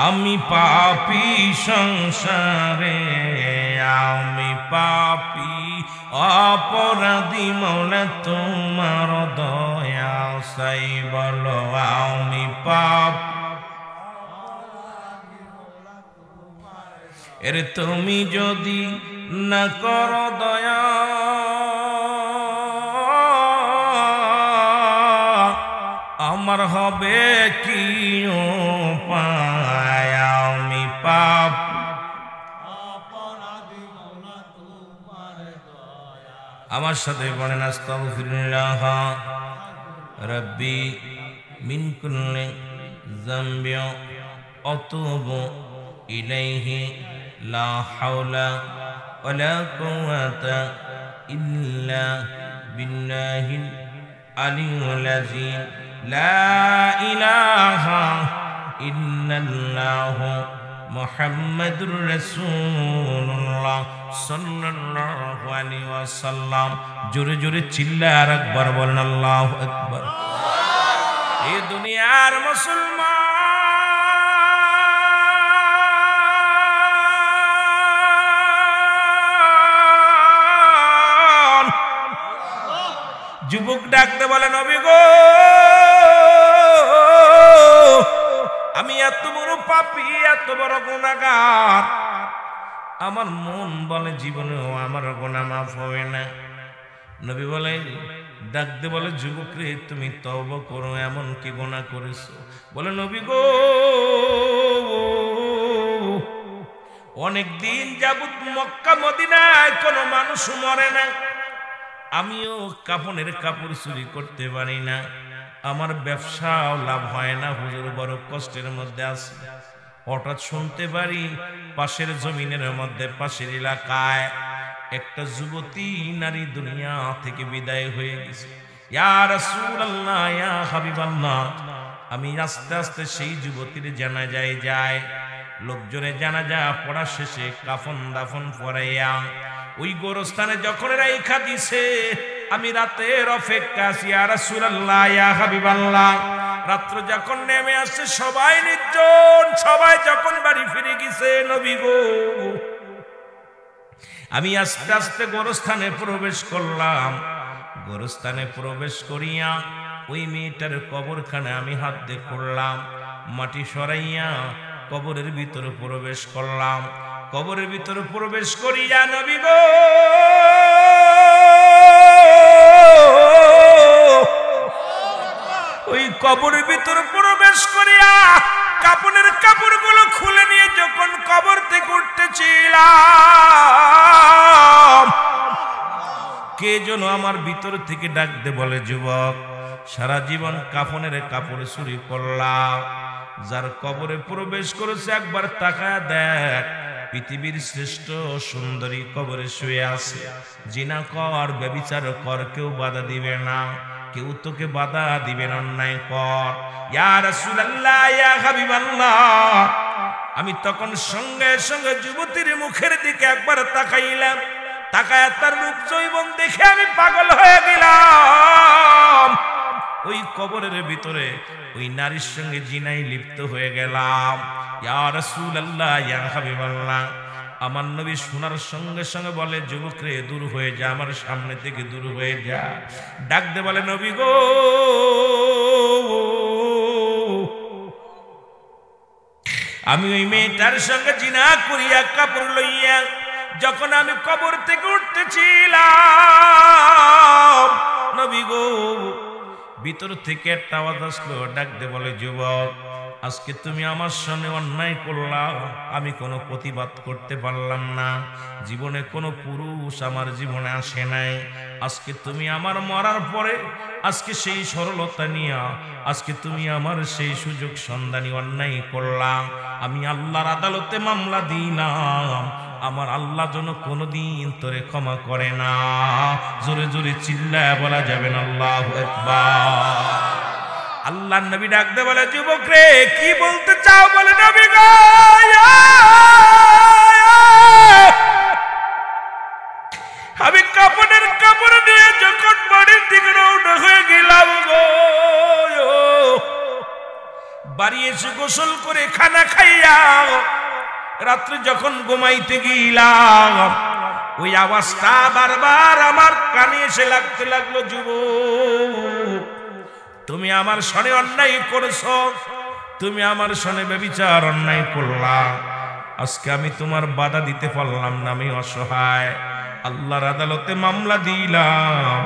আমি পাপী সংসারে আমি পাপী অপরাধী মৌলা তোমার দয়া সাই বলো আমি পাপী এর তুমি যদি না করো দয়া আমার হবে কি উপায় আমি পাপ আমার সাথে বলেন আস্তাগফিরুল্লাহ রাব্বি মিন কুল্লি যামবি আতুবু ইলাইহি লা হাওলা ওয়ালা কুওয়াতা ইল্লা বিল্লাহিল আলিয়্যিল আযীম লা ইলাহা ইল্লাল্লাহু মুহাম্মাদুর রাসূলুল্লাহ সাল্লাল্লাহু আলাইহি ওয়াসাল্লাম জোরে জোরে চিল্লায় আর একবার বলেন আল্লাহু আকবার এই দুনিয়ার মুসলমান যুবক ডাকতে বলে নবী গো আমি এত বড় পাপী এত বড় গুনাহগার আমার মন বলে জীবনেও আমার গুনাহ মাফ হবে না নবী বলে ডাকতে বলে যুবক রে তুমি তওবা করো এমন কি গুনাহ করেছো বলে নবী গো অনেক দিন যাবত মক্কা মদিনায় কোনো মানুষ মরে না আমিও কাফনের কাপড় চুরি করতে পারি না আমার ব্যবসাও লাভ হয় না হুজুর বড় কষ্টের মধ্যে আছি হঠাৎ শুনতে পারি পাশের জমিনের মধ্যে পাশের এলাকায় একটা যুবতী নারী দুনিয়া থেকে বিদায় হয়ে গেছে ইয়া রাসূলুল্লাহ ইয়া হাবিবাল্লাহ আমি আস্তে আস্তে সেই যুবতীর জানাজায় যাই লোকজনে জানাজা পড়া শেষে কাফন দাফন পরাইয়া ওই গোরস্থানে যখন রাইখা দিছে আমি রাতের অপেক্ষা আছি ইয়া রাসূলুল্লাহ ইয়া হাবিবাল্লাহ রাত্র যখন নেমে আসছে সবাই নির্জন সবাই যখন বাড়ি ফিরে গেছে নবী গো আমি আস্তে আস্তে গোরস্থানে প্রবেশ করলাম গোরস্থানে প্রবেশ করিয়া ওই মেয়েটার কবরখানে আমি হাত দিয়ে করলাম মাটি সরাইয়া কবরের ভিতরে প্রবেশ করলাম কবরের ভিতরে প্রবেশ করিয়া নবী গো ওই কবরের ভিতরে প্রবেশ করিয়া কাপড়ের কাপড়গুলো খুলে নিয়ে যখন কবর থেকে উঠতেছিলাম কে যেন আমার ভিতর থেকে ডাকতে বলে যুবক সারা জীবন কাফনের কাপড় চুরি করলাম যার কবরে প্রবেশ করেছে একবার তাকায় দেখ পৃথিবীর শ্রেষ্ঠ সুন্দরী কবরে শুয়ে আছে জিনা কর ব্যভিচার কর কেউ বাধা দিবে না কেউ তোকে বাধা দিবেন অন্যায় কর ইয়া রাসূলুল্লাহ ইয়া হাবিবাল্লাহ আমি তখন সঙ্গে সঙ্গে যুবতীর মুখের দিকে একবার তাকাইলাম তাকায় তার রূপ যৌবন দেখে আমি পাগল হয়ে গেলাম ওই কবরের ভিতরে ওই নারীর সঙ্গে জিনায় লিপ্ত হয়ে গেলাম ইয়া রাসূলুল্লাহ ইয়া হাবিবাল্লাহ আমার নবী শোনার সঙ্গে সঙ্গে বলে যুবক রে দূর হয়ে যা আমার সামনে থেকে দূর হয়ে যা ডাক দে বলে নবী গো আমি ওই মেয়েটার সঙ্গে জিনা করিয়া কাপড় লইয়া যখন আমি কবর থেকে উঠতেছিলাম নবী গো ভিতর থেকে একটা আওয়াজ আসলো ডাক দে বলে যুবক আজকে তুমি আমার সঙ্গে অন্যায় করলা, আমি কোনো প্রতিবাদ করতে পারলাম না। জীবনে কোনো পুরুষ আমার জীবনে আসে নাই। আজকে তুমি আমার মরার পরে আজকে সেই সরলতা নিয়ে আজকে তুমি আমার সেই সুযোগ সন্ধানী অন্যায় করলা। আমি আল্লাহর আদালতে মামলা দিলাম, আমার আল্লাহ যেন কোনোদিন তোরে ক্ষমা করে না। জোরে জোরে চিল্লায় বলা যাবে না আল্লাহু আকবার। আল্লাহর নবী ডাকতে বলে, যুবক রে কি বলতে চাও? বলে, নবী গো, আমি কাপড়ের কাপড় নিয়ে যখন বাড়ির দিকে রওনা হয়ে গেলাম গো, বাড়ি এসে গোসল করে খানা খাইয়া রাত্রে যখন ঘুমাইতে গেলাম, ওই আওয়াজটা বারবার আমার কানে এসে লাগতে লাগলো, যুবক তুমি আমার সনে অন্যায় করেছো, তুমি আমার সনে ব্যভিচার অন্যায় করলা। আজকে আমি তোমার বাধা দিতে পারলাম না, আমি অসহায়। আল্লাহর আদালতে মামলা দিলাম,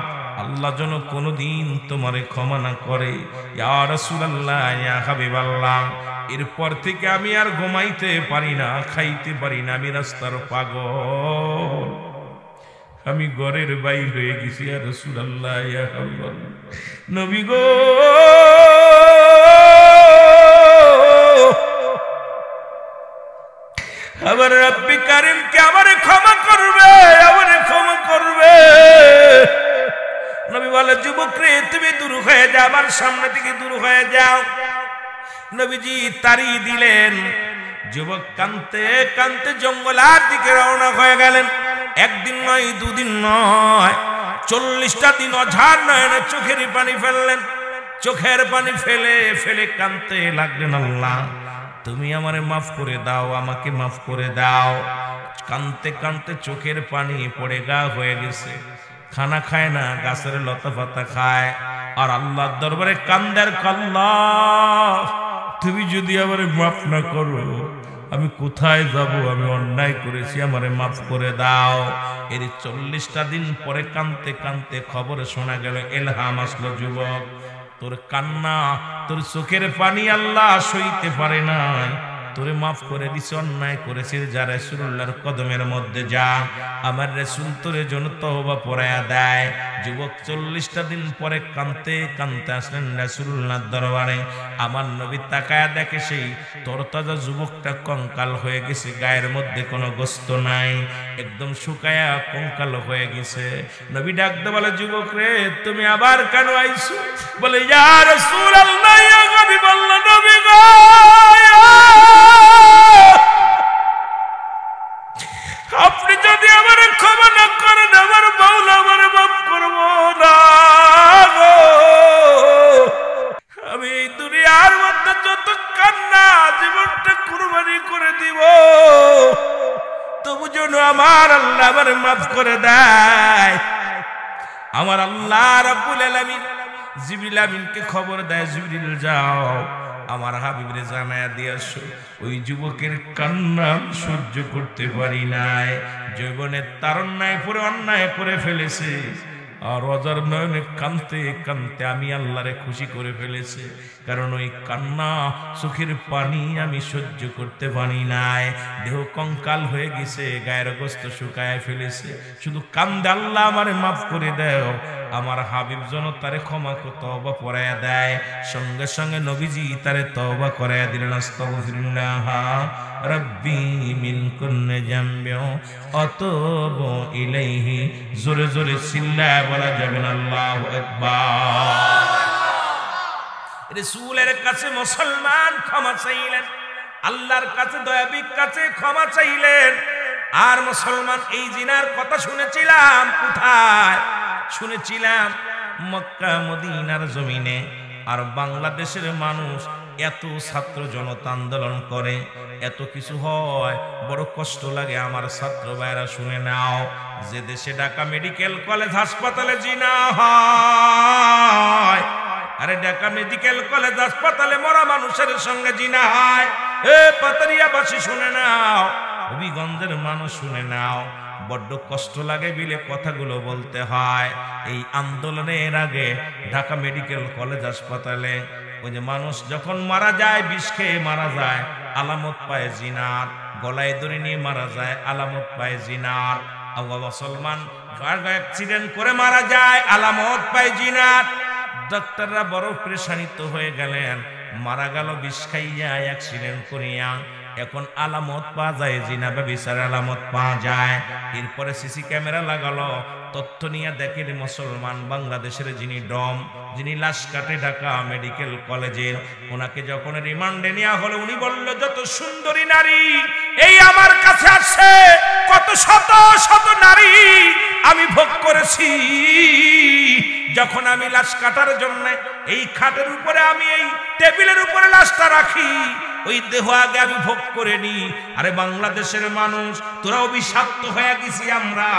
আল্লাহ যেন কোনোদিন তোমারে ক্ষমা না করে। ইয়া রাসূলুল্লাহ, ইয়া হাবিবাল্লাহ, এরপর থেকে আমি আর ঘুমাইতে পারি না, খাইতে পারি না, আমি রাস্তার পাগল, আমি ঘরের বাইর হয়ে গেছি। ইয়া রাসূলুল্লাহ, ইয়া হাবিবাল্লাহ, নবী গো, আমার রব্বি কারীম কে আমারে ক্ষমা করবে, আমারে ক্ষমা করবে। নবী বলে, যুবক রে তুমি দূর হয়ে যাও, আমার সামনে থেকে দূর হয়ে যাও। নবীজি তাড়িয়ে দিলেন। যুবক কাঁদতে কাঁদতে জঙ্গলার দিকে রওনা হয়ে গেলেন। একদিন নয়, দুদিন নয়, 40টা দিন অঝার নয়নে চোখের পানি ফেললেন। চোখের পানি ফেলে ফেলে কাঁদতে লাগলেন, আল্লাহ তুমি আমারে মাফ করে দাও, আমাকে মাফ করে দাও। কাঁদতে কাঁদতে চোখের পানি পড়ে গা হয়ে গেছে। খানা খায় না, গাছের লতা পাতা খায়। আর আল্লাহর দরবারে কান্দার, আল্লাহ তুমি যদি আমারে মাফ না করো, আমি কোথায় যাব? আমি অন্যায় করেছি, আমারে মাফ করে দাও। এর 40টা দিন পরে কাঁদতে কাঁদতে খবরে শোনা গেল, এলহাম আসলো, যুবক তোর কান্না, তোর চোখের পানি আল্লাহ সইতে পারে নাই, তোরে মাফ করে দিছে, অন্যায় করেছিস, যা রাসূলুল্লাহর কদমের মধ্যে যা, আমার রাসূল তোরে জন্য তওবা পড়ায়া দেয়। যুবক 40টা দিন পরে কাঁদতে কাঁদতে আসলেন রাসূলুল্লাহর দরবারে। আমার নবী তাকায়া দেখে সেই তরতাজা যুবকটা কঙ্কাল হয়ে গেছে, গায়ের মধ্যে কোনো গোস্ত নাই, একদম শুকায়া কঙ্কাল হয়ে গেছে। নবী ডাকতে বলে, যুবক রে তুমি আবার কেন আইছো? বলে, ইয়া রাসূলুল্লাহ, ইয়া হাবিবাল্লাহ, নবী গো, আপনি যদি আমার ক্ষমা না করেন, আমার মাওলা আমার মাফ করব না। আমি এই দুনিয়ার মধ্যে যত কান্না, জীবনটা কুরবানি করে দিব, তবু যেন আমার আল্লাহ আমার মাফ করে দেয়। আমার আল্লাহ রাব্বুল আলামিন জিবরিল আমিনকে খবর দেয়, জিবরিল যাও আমার হাবিবরে জানায়া দিয়ে আসো, ওই যুবকের কান্না সহ্য করতে পারি নাই। যৌবনের তারুণ্যে পরে অন্যায় করে ফেলেছে, আর অজার নয়নে কাঁদতে কাঁদতে আমি আল্লাহরে খুশি করে ফেলেছে। কারণ ওই কান্না, চোখের পানি আমি সহ্য করতে পারি নাই। দেহ কঙ্কাল হয়ে গেছে, গায়ের গোস্ত শুকায় ফেলেছে, শুধু কান্দে, আল্লাহ আমারে মাফ করে দাও। আমার হাবিব যেন তারে ক্ষমা তওবা পড়ায়া দেয়। সঙ্গে সঙ্গে নবীজি তারে তওবা করায়া দিলেন, আস্তাগফিরুল্লাহ রাব্বি মিন কুল্লি যামবি আতুবু ইলাইহি। জোরে জোরে চিল্লায় বলা যাবে না আল্লাহু আকবার। রাসূলের কাছে মুসলমান ক্ষমা চাইলেন, আল্লাহর কাছে দয়াবির কাছে ক্ষমা চাইলেন। আর মুসলমান এই জিনার কথা শুনেছিলাম কোথায়? শুনেছিলাম মক্কা মদিনার জমিনে। আর বাংলাদেশের মানুষ এত ছাত্র জনতা আন্দোলন করে, এত কিছু হয়, বড় কষ্ট লাগে। আমার ছাত্র ভাইরা শুনে নাও, যে দেশে ঢাকা মেডিকেল কলেজ হাসপাতালে জিনা হয়, আরে ঢাকা মেডিকেল কলেজ হাসপাতালে মরা মানুষের সঙ্গে জিনা হয়। এ পাতারিয়াবাসী শুনে নাও, হবিগঞ্জের মানুষ শুনে নাও, বড্ড কষ্ট লাগে বিলে কথাগুলো বলতে হয়। এই আন্দোলনের আগে ঢাকা মেডিকেল কলেজ হাসপাতালে ওই যে মানুষ যখন মারা যায়, বিষ খেয়ে মারা যায়, আলামত পায় জিনার। গলায় দড়ি নিয়ে মারা যায়, আলামত পায় জিনার। মুসলমান অ্যাক্সিডেন্ট করে মারা যায়, আলামত পায় জিনার। ডাক্তাররা বড় পেরেশানিত হয়ে গেলেন, মারা গেল বিষ খাইয়া, অ্যাক্সিডেন্ট করিয়া। এখন আলামত পাওয়া যায়, জিনা ব্যভিচারের আলামত পাওয়া যায়। এরপরে সিসি ক্যামেরা লাগালো, তথ্য নিয়ে দেখেন মুসলমান বাংলাদেশের যিনি ডম, যিনি লাশ কাটে ঢাকা মেডিকেল কলেজের, ওনাকে যখন রিমান্ডে নেওয়া হলো, উনি বলল যত সুন্দরী নারী এই আমার কাছে আসছে, কত শত শত নারী আমি ভোগ করেছি। যখন আমি লাশ কাটার জন্য এই খাটের উপরে, আমি এই টেবিলের উপরে লাশটা রাখি, ওই দেহ আগে আমি ভোগ করে নি। আরে বাংলাদেশের মানুষ, তোরা অভিশপ্ত হয়ে গেছি আমরা।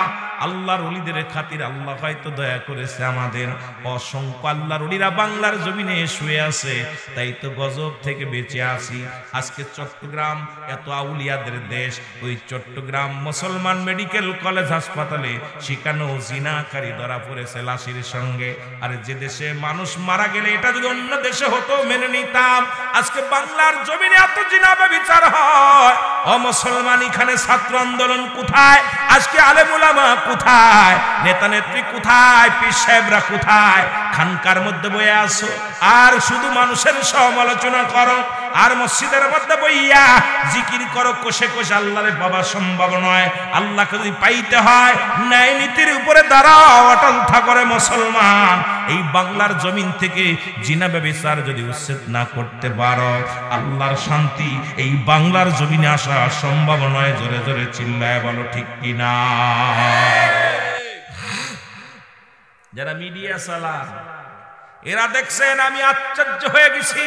আল্লাহর ওলিদের খাতির আল্লাহ হয়তো দয়া করেছে, আমাদের অসংখ্য আল্লাহর ওলিরা বাংলার জমিনে শুয়ে আছে, তাই তো গজব থেকে বেঁচে আছি। আজকে চট্টগ্রাম এত আউলিয়াদের দেশ, ওই চট্টগ্রাম মুসলমান মেডিকেল কলেজ হাসপাতালে সেখানেও জিনাকারী ধরা পড়েছে লাশের সঙ্গে। আরে যে দেশে মানুষ মারা গেলে এটা যদি অন্য দেশে হতো মেনে নিতাম, আজকে বাংলার জমিনে এত জিনা ব্যভিচার হয়। ও মুসলমান, এখানে ছাত্র আন্দোলন কোথায়? আজকে আলেম উলামা কোথায়? নেতা নেত্রী কোথায়? পীর সাহেবরা কোথায়? খানকার মধ্যে বইয়া আসো আর শুধু মানুষের সমালোচনা করো, আর মসজিদের মধ্যে বইয়া জিকির করো কোষে কোষে। আল্লাহরে পাওয়া সম্ভব নয়। আল্লাহকে যদি পাইতে হয়, ন্যায় নীতির উপরে দাঁড়াও, অটল থাকরে মুসলমান। এই বাংলার জমিন থেকে জিনা ব্যভিচার যদি উচ্ছেদ না করতে পারো, আল্লাহর শান্তি এই বাংলার জমিনে আসা সম্ভব নয়। জোরে জোরে চিল্লায় বলো ঠিক কিনা? যারা মিডিয়া চালান, এরা দেখছেন, আমি আশ্চর্য হয়ে গেছি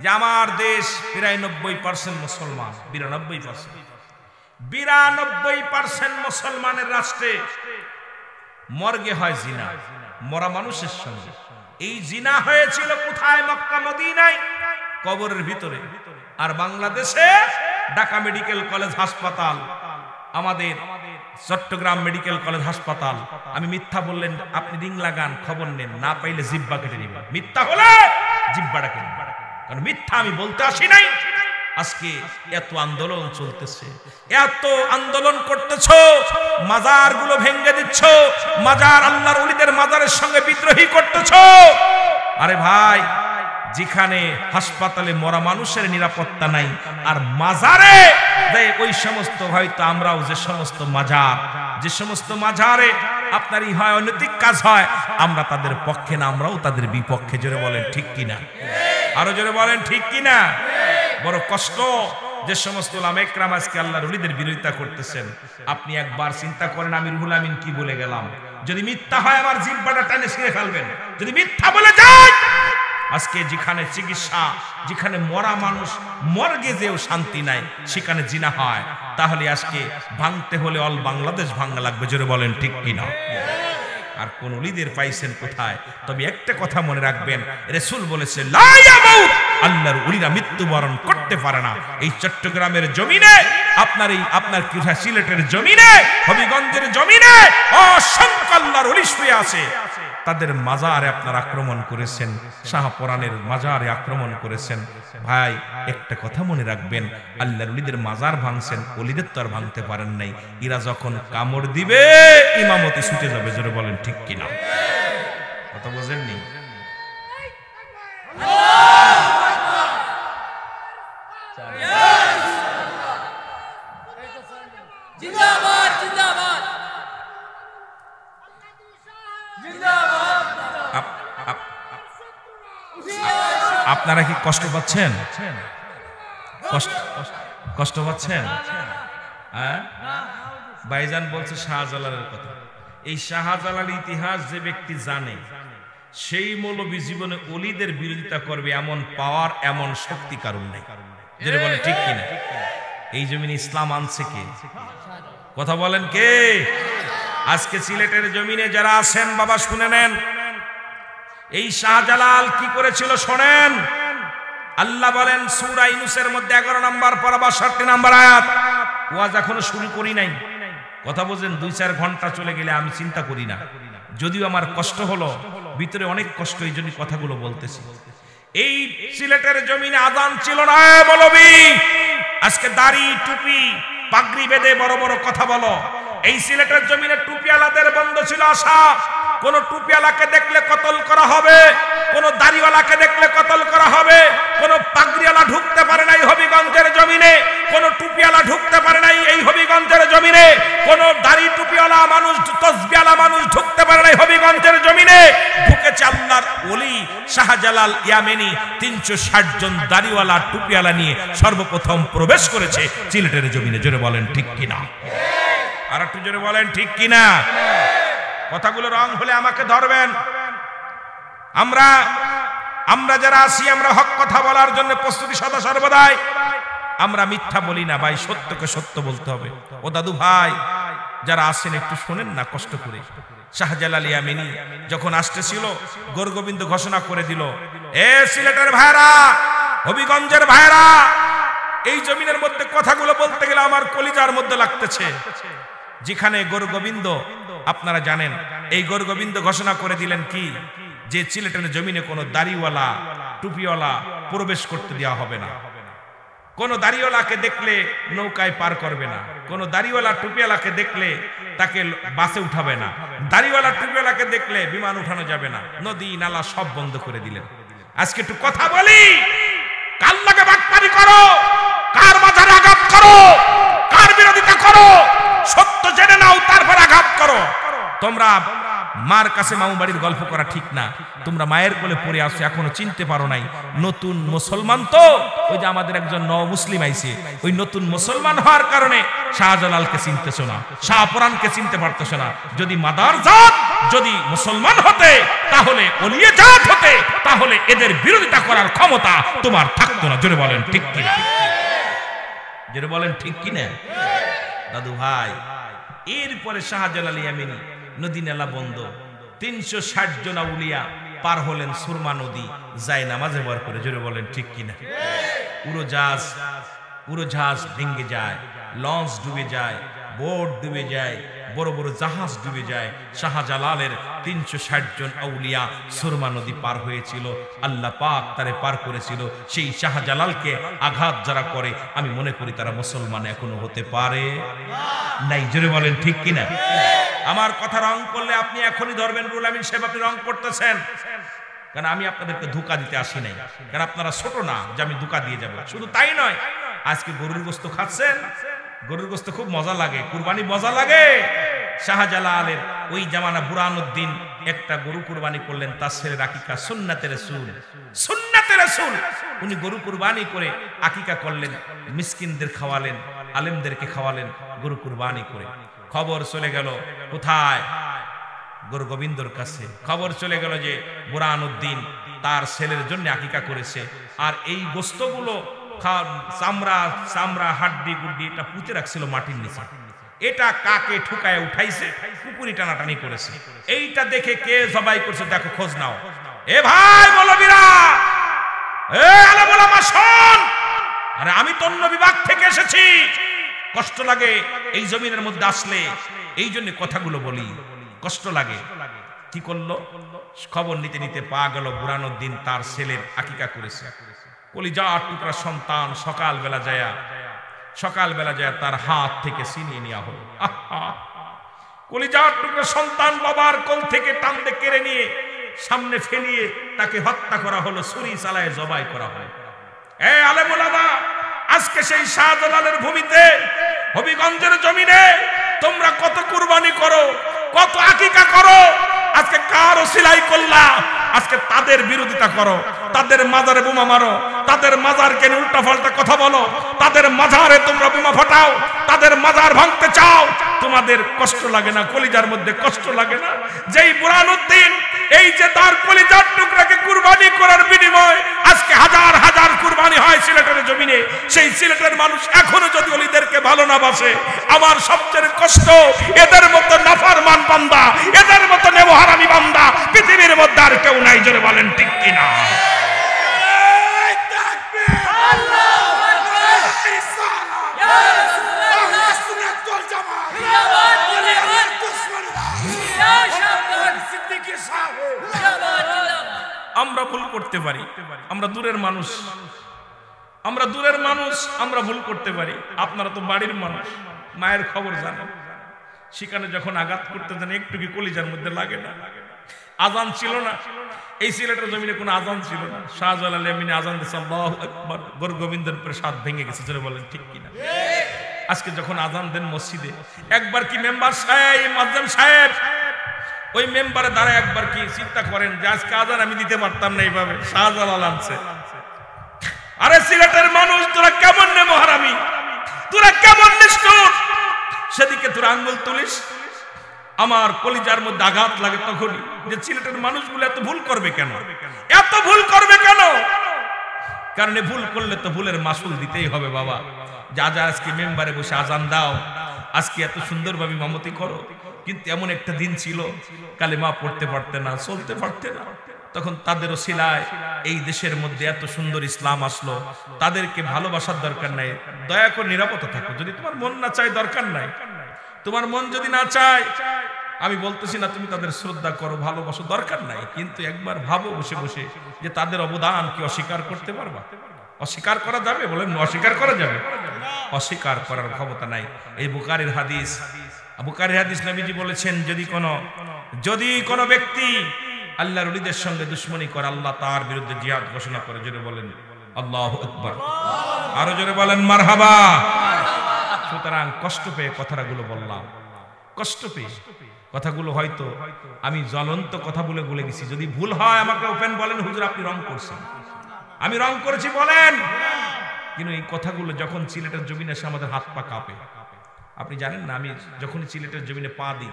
যে আমার দেশ প্রায় 90% মুসলমান, 92% মুসলমানের রাষ্ট্রে মর্গে হয় জিনা, মরা মানুষের সঙ্গে। এই জিনা হয়েছিল কোথায়? মক্কা মদিনায়, কবরের ভিতরে। আর বাংলাদেশে ঢাকা মেডিকেল কলেজ হাসপাতাল, আমাদের চট্টগ্রাম মেডিকেল কলেজ হাসপাতাল। আমি মিথ্যা বললেন আপনি রিং লাগান, খবর নেন, না পাইলে জিব্বা কেটে নেবেন। মিথ্যা হলে জিব্বাটা কেটে নেবেন, কারণ মিথ্যা আমি বলতে আসি নাই। আজকে এত আন্দোলন চলতেছে, এত আন্দোলন করতেছো, মাজার গুলো ভেঙে দিচ্ছ, মাজার আল্লাহর ওলিদের মাজারের সঙ্গে বিদ্রোহী করতেছো। আরে ভাই, যেখানে হাসপাতালে মরা মানুষের নিরাপত্তা নাই, আর মাজারে ওই সমস্ত, হয়তো আমরাও যে সমস্ত মাজারে আপনার ই হয়, অনৈতিক কাজ হয়, আমরা তাদের পক্ষে না, আমরাও তাদের বিপক্ষে। জোরে বলেন ঠিক কিনা? আরো জোরে বলেন ঠিক কিনা? বড় কষ্ট যে সমস্ত উলামা ইকরাম আজকে আল্লাহর ওলিদের বিরোধিতা করতেছেন। আপনি একবার চিন্তা করেন, আমি রুহুল আমিন কি বলে গেলাম? যদি মিথ্যা হয় আমার জিহ্বাটা টেনে ছিঁড়ে ফেলবেন। যদি মিথ্যা বলে যাই, আজকে যেখানে চিকিৎসা, যেখানে মরা মানুষ মর্গে যেও শান্তি নাই, সেখানে জিনা হয়, তাহলে আজকে ভাঙতে হলে অল বাংলাদেশ ভাঙা লাগবে। জোরে বলেন ঠিক কিনা? আর কোন ওলিদের পাইছেন কোথায়? তবে একটা কথা মনে রাখবেন, রাসূল বলেছে লা ইয়ামুত, আল্লাহর ওলিরা মৃত্যুবরণ করতে পারে না। এই চট্টগ্রামের জমিনে, আপনার কোথায় সিলেটের জমিনে, হবিগঞ্জের জমিনে অসংখ্য আল্লাহর ওলি শুয়ে আছে। তাদের মাজারে আপনার আক্রমণ করেছেন, শাহপরানের মাজারে আক্রমণ করেছেন। ভাই, একটা কথা মনে রাখবেন, আল্লাহর ওলিদের মাজার ভাঙছেন, ওলিদের তো আর ভাঙতে পারেন নাই। এরা যখন কামড় দিবে, ইমামতি ছুটে যাবে। জোরে বলেন ঠিক কিনা? কথা বোঝেননি? আপনারা কি কষ্ট পাচ্ছেন? কষ্ট পাচ্ছেন? ভাইজান বলছে শাহজালালের কথা। এই শাহজালালের ইতিহাস যে ব্যক্তি জানে, সেই মৌলবী জীবনে ওলিদের বিরোধিতা করবে এমন পাওয়ার, এমন শক্তি কারণ নাই। যেটা বলে ঠিক কিনা? এই জমিনে ইসলাম আনছে কে? কথা বলেন কে? আজকে সিলেটের জমিনে যারা আছেন, বাবা শুনে নেন, এই শাহজালাল কি করেছিল শোনেন। আল্লাহ বলেন সূরা ইউনূসের মধ্যে 11 নম্বর পারা 62 নম্বর আয়াত। ওয়াজ এখনো শুরু করি নাই, কথা বোঝেন। 2-4 ঘন্টা চলে গেলে আমি চিন্তা করি না, যদিও আমার কষ্ট হলো, ভিতরে অনেক কষ্ট, এই জন্য কথাগুলো বলতেছি। এই সিলেটের জমিনে আযান ছিল না মৌলবী, আজকে দাড়ি টুপি পাগড়ি বেঁধে বড় বড় কথা বলো। এই সিলেটের জমিনে টুপিওয়ালাদের বন্ধ ছিল আসা, কোন টুপিওয়ালাকে দেখলে কতল করা হবে, কোন দাড়িওয়ালাকে দেখলে কতল করা হবে। কোন পাগড়িওয়ালা ঢুকতে পারে নাই হবিগঞ্জের জমিনে, কোন টুপিওয়ালা ঢুকতে পারে নাই এই হবিগঞ্জের জমিনে, কোন দাড়ি টুপিওয়ালা মানুষ তসবিওয়ালা মানুষ ঢুকতে পারে নাই হবিগঞ্জের জমিনে। ঢুকেছে আল্লাহর ওলি শাহজালাল ইয়ামেনি 360 জন দাড়িওয়ালা টুপিওয়ালা নিয়ে সর্বপ্রথম প্রবেশ করেছে সিলেটের জমিনে। জোরে বলেন ঠিক কিনা? আর একটু জোরে বলেন ঠিক কিনা? কথাগুলো রং হলে আমাকে ধরবেন। আমরা যারা আছি আমরা হক কথা বলার জন্য প্রস্তুতি সদা সর্বদাই। আমরা মিথ্যা বলি না ভাই, সত্যকে সত্য বলতে হবে। ও দাদু ভাই যারা আসেন একটু শোনেন না কষ্ট করে। শাহজালাল ইয়ামেনি যখন আসতেছিল গোরগোবিন্দ ঘোষণা করে দিল, এ সিলেটের ভাইরা, হবিগঞ্জের ভাইরা, এই জমিনের মধ্যে কথাগুলো বলতে গেলে আমার কলিজার মধ্যে লাগতেছে। যেখানে গোরগোবিন্দ, আপনারা জানেন এই গোরগোবিন্দ ঘোষণা করে দিলেন কি, যে সিলেটের জমিনে কোনো দাড়িওয়ালা টুপিওয়ালা প্রবেশ করতে দেওয়া হবে না। কোন দাড়িওয়ালাকে দেখলে নৌকায় পার করবে না, কোন দাড়িওয়ালা টুপিওয়ালাকে দেখলে তাকে বাসে উঠাবে না, দাড়িওয়ালা টুপিওয়ালাকে দেখলে বিমান উঠানো যাবে না, নদী নালা সব বন্ধ করে দিলেন। আজকে একটু কথা বলি, কার লাগে বাটপারি করো, কার মাঝারে আঘাত করো, কার বিরোধিতা করো, সত্য জেনে নাও তারপর আঘাত করো। তোমরা মার কাছে মামু বাড়ির গল্প করা ঠিক না। তোমরা মায়ের কোলে পড়ে আসো, এখনো চিনতে পারো নাই। নতুন মুসলমান তো, ওই যে আমাদের একজন নও মুসলিম আইছে, ওই নতুন মুসলমান হওয়ার কারণে শাহজালালকে চিনতেছো না, শাহপুরানকে চিনতে পারতেছো না। যদি মাদার জাত, যদি মুসলমান হতে, তাহলে ওলিয়ে জাত হতে, তাহলে এদের বিরোধিতা করার ক্ষমতা তোমার থাকতো না। জোরে বলেন ঠিক কিনা? জোরে বলেন ঠিক কিনা? দাদু ভাই, এরপরে শাহজালাল ইয়ামেনি নদী নালা বন্ধ, 360 জন আউলিয়া পার হলেন সুরমা নদী, যায় নামাজে বার করে। জোরে বলেন ঠিক কিনা? উড়োজাহাজ ভেঙে যায়, লঞ্চ ডুবে যায়, বোট ডুবে যায়, বড় বড় জাহাজ ডুবে যায়। শাহজালালের 360 জন আউলিয়া সুরমা নদী পার হয়েছিল, আল্লাহ পাক তারে পার করেছিল। সেই শাহজালালকে আঘাত যারা করে, আমি মনে করি তারা মুসলমান এখনো হতে পারে নাই। জোরে বলেন ঠিক কিনা? আমার কথা রং করলে আপনি এখনই ধরবেন রুল আমিন সাহেব আপনি রং করতেছেন, কারণ আমি আপনাদেরকে ধোঁকা দিতে আসি নাই, কারণ আপনারা ছোট না যে আমি ধোঁকা দিয়ে যাব। শুধু তাই নয়, আজকে গরুর গোশত খাচ্ছেন, গরুর গোশত খুব মজা লাগে, কুরবানি মজা লাগে। শাহজালালের ওই জামানা বুরহানুদ্দিন একটা গরু কুরবানি করলেন, তার ছেলের আকিকা, সুন্নাতে রাসূল, সুন্নাতে রাসূল। উনি গরু কুরবানি করে আকিকা করলেন, মিসকিনদের খাওয়ালেন, আলেমদেরকে খাওয়ালেন, গরু কুরবানি করে। খবর চলে গেল কোথায়? গোরগোবিন্দর কাছে। খবর চলে গেল যে বুরহানুদ্দিন তার ছেলের জন্য আকিকা করেছে, আর এই গোস্তগুলো চামড়া হাড্ডি গুড্ডি এটা পুঁতে রাখছিল মাটির নিচে। এটা কাকে ঠুকায় উঠাইছে, কুকুরি টানাটানি করেছে। এইটা দেখে কে জবাই করছে দেখো, খোঁজ নাও। এ ভাই মৌলবীরা, এ আলেম ওলামা শোন, আরে আমি তো অন্য বিভাগ থেকে এসেছি, কষ্ট লাগে এই জমিনের মধ্যে আসলে, এই জন্য কথাগুলো বলি, কষ্ট লাগে। কি করলো? খবর নিতে নিতে পা গেল বুরহানুদ্দিন তার ছেলের আকিকা করেছে। কলিজার টুকরা সন্তান সকালবেলা যায় তার হাত থেকে ছিনিয়ে নেওয়া হলো। কলিজার টুকরা সন্তান বাবার কোল থেকে টানতে কেড়ে নিয়ে সামনে ফেলিয়ে তাকে হত্যা করা হলো, ছুরি চালায় জবাই করা হয়। এ আলেম ওলামা, আজকে সেই শাহজালালের ভূমিতে হবিগঞ্জের জমিনে তোমরা কত কুরবানি করো, কত আকিকা করো, আজকে কার ওসিলাই করলা? আজকে তাদের বিরোধিতা করো, তাদের মাজারে বোমা মারো, তাদের মাজারকে নিয়ে উল্টা পাল্টা কথা বলো, তাদের মাজারে তোমরা বোমা ফাটাও, তাদের মাজার ভাঙতে চাও। তোমাদের কষ্ট লাগে না? কলিজার মধ্যে কষ্ট লাগে না? যেই বুরহানুদ্দিন এই যে তার কলিজার টুকরাকে কুরবানি করার বিনিময় আজকে হাজার হাজার কুরবানি হয় সিলেটের জমিনে, সেই সিলেটের মানুষ এখনো যদি ওলিদেরকে ভালো না বাসে, আমার সবচেয়ে কষ্ট এদের মতো নাফরমান বান্দা, এদের মতো নেমহারামি বান্দা পৃথিবীর মধ্যে আর কেউ নাই। জোরে বলেন ঠিক কিনা? আমরা ভুল করতে পারি, আমরা দূরের মানুষ, আমরা ভুল করতে পারি। আপনারা তো বাড়ির মানুষ, মায়ের খবর জানেন। সেখানে যখন আঘাত করতে যান একটু কি কলিজার মধ্যে লাগে না? আজান ছিল না, এই সিলেটের জমিনে কোনো আজান ছিল না। শাহজালাল আমিনী আজান দিয়েছে আল্লাহু আকবার, গোর গোবিন্দের উপরে সাত ভেঙে গেছে। জোরে বলেন ঠিক কিনা? আজকে যখন আজান দেন মসজিদে, একবার কি মেম্বার সাহেব, মুয়াজ্জিম সাহেব ওই মেম্বারে দাঁড়ায় একবার কি চিন্তা করেন যে আজকে আজান আমি দিতে পারতাম না এইভাবে? শাহজালাল আনছে। আরে সিলেটের মানুষ, তোরা কেমন নে মহারামি, তোরা কেমন নিষ্ঠুর, সেদিকে তোরা আঙ্গুল তুলিস। আমার কলিজার মধ্যে আঘাত লাগে তখনই যে সিলেটের মানুষগুলো এত ভুল করবে কেন, এত ভুল করবে কেন? কারণ ভুল করলে তো ভুলের মাসুল দিতেই হবে বাবা। যা যা আজকে মেম্বারে বসে আজান দাও, আজকে এত সুন্দরভাবে ইমামতি করো, কিন্তু এমন একটা দিন ছিল কালেমা পড়তে পারতে না, চলতে পারতে না, তখন তাদেরও সিলায় এই দেশের মধ্যে এত সুন্দর ইসলাম আসলো। তাদেরকে ভালোবাসার দরকার নাই, দয়া করে নিরাপত্তা থাকো। যদি তোমার মন না চায় দরকার নাই, তোমার মন যদি না চায়, আমি বলতেছি না তুমি তাদের শ্রদ্ধা করো, ভালোবাসো, দরকার নাই, কিন্তু একবার ভাবো বসে বসে যে তাদের অবদান কি অস্বীকার করতে পারবা? অস্বীকার করা যাবে? বলেন অস্বীকার করা যাবে? অস্বীকার করার ক্ষমতা নাই। এই বুখারীর হাদিস, বুখারীর হাদিস, নবীজি বলেছেন যদি কোনো ব্যক্তি আল্লাহর ওলিদের সঙ্গে দুশমনী করে, আল্লাহ তার বিরুদ্ধে জিহাদ ঘোষণা করে। জোরে বলেন আল্লাহু আকবার, আরো জোরে বলেন মারহাবা। সুতরাং কষ্ট পেয়ে কথাগুলো বললাম, কষ্ট পেয়ে কথাগুলো হয়তো আমি জ্বলন্ত কথা বলে গেছি। যদি ভুল হয় আমাকে ওপেন বলেন, হুজুর আপনি রং করছেন, আমি রং করেছি বলেন। কিন্তু এই কথাগুলো যখন সিলেটের জমিনে এসে আমাদের হাত পা কাঁপে। আপনি জানেন না, আমি যখন সিলেটের জমিনে পা দিই,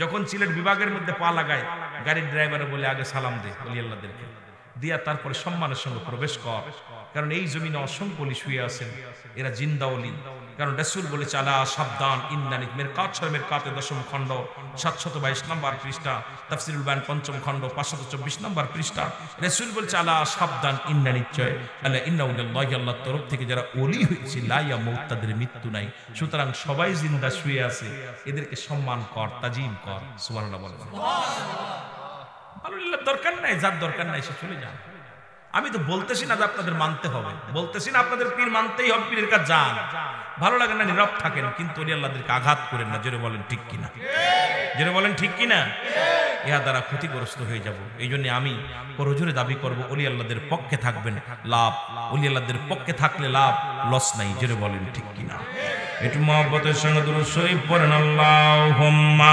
যখন সিলেট বিভাগের মধ্যে পা লাগাই, গাড়ির ড্রাইভারে বলে আগে সালাম দে ওলি আল্লাহদেরকে, দিয়া তারপরে সম্মানের সঙ্গে প্রবেশ কর। কারণ এই জমিনে অসংখ্য ওলি শুয়ে আছেন, এরা জিন্দা ওলি। কারণ রাসূল বলেছে আলা সাবধান ইন্নানি মিরকাত, মিরকাতে 10ম খণ্ড 722 নম্বর পৃষ্ঠা, তাফসীরুল বায়ান 5ম খণ্ড 524 নম্বর পৃষ্ঠা। রাসূল বলেছে আলা সাবধান ইন্না, নিশ্চয় আল্লাহ ইন্নাউলিল্লাহি, আল্লাহর তরফ থেকে যারা ওলি হয়েছে, লা ইয়ামুত, তাদের মৃত্যু নাই। সুতরাং সবাই জিন্দা শুয়ে আছে, এদেরকে সম্মান কর, তাজিম কর। সুবহানাল্লাহ বলেন। আল্লাহর দরকার নাই, যার দরকার নাই সে চলে যান। আমি তো বলতেছি না যে আপনাদের মানতে হবে, বলতেছি না আপনাদের পীর মানতেই হবে, পীরের কাছে যান, ভালো লাগে না নীরব থাকেন, কিন্তু ওলি আল্লাহদেরকে আঘাত করেন না। জোরে বলেন ঠিক কিনা? জোরে বলেন ঠিক কিনা? ইহা দ্বারা ক্ষতিগ্রস্ত হয়ে যাব। এই জন্য আমি করজোরে দাবি করব, ওলি আল্লাহদের পক্ষে থাকবেন, লাভ। ওলি আল্লাহদের পক্ষে থাকলে লাভ, লস নাই। জোরে বলেন ঠিক কিনা? একটু মহব্বতের সঙ্গে দুরূদ শরীফ পড়েন, আল্লাহুম্মা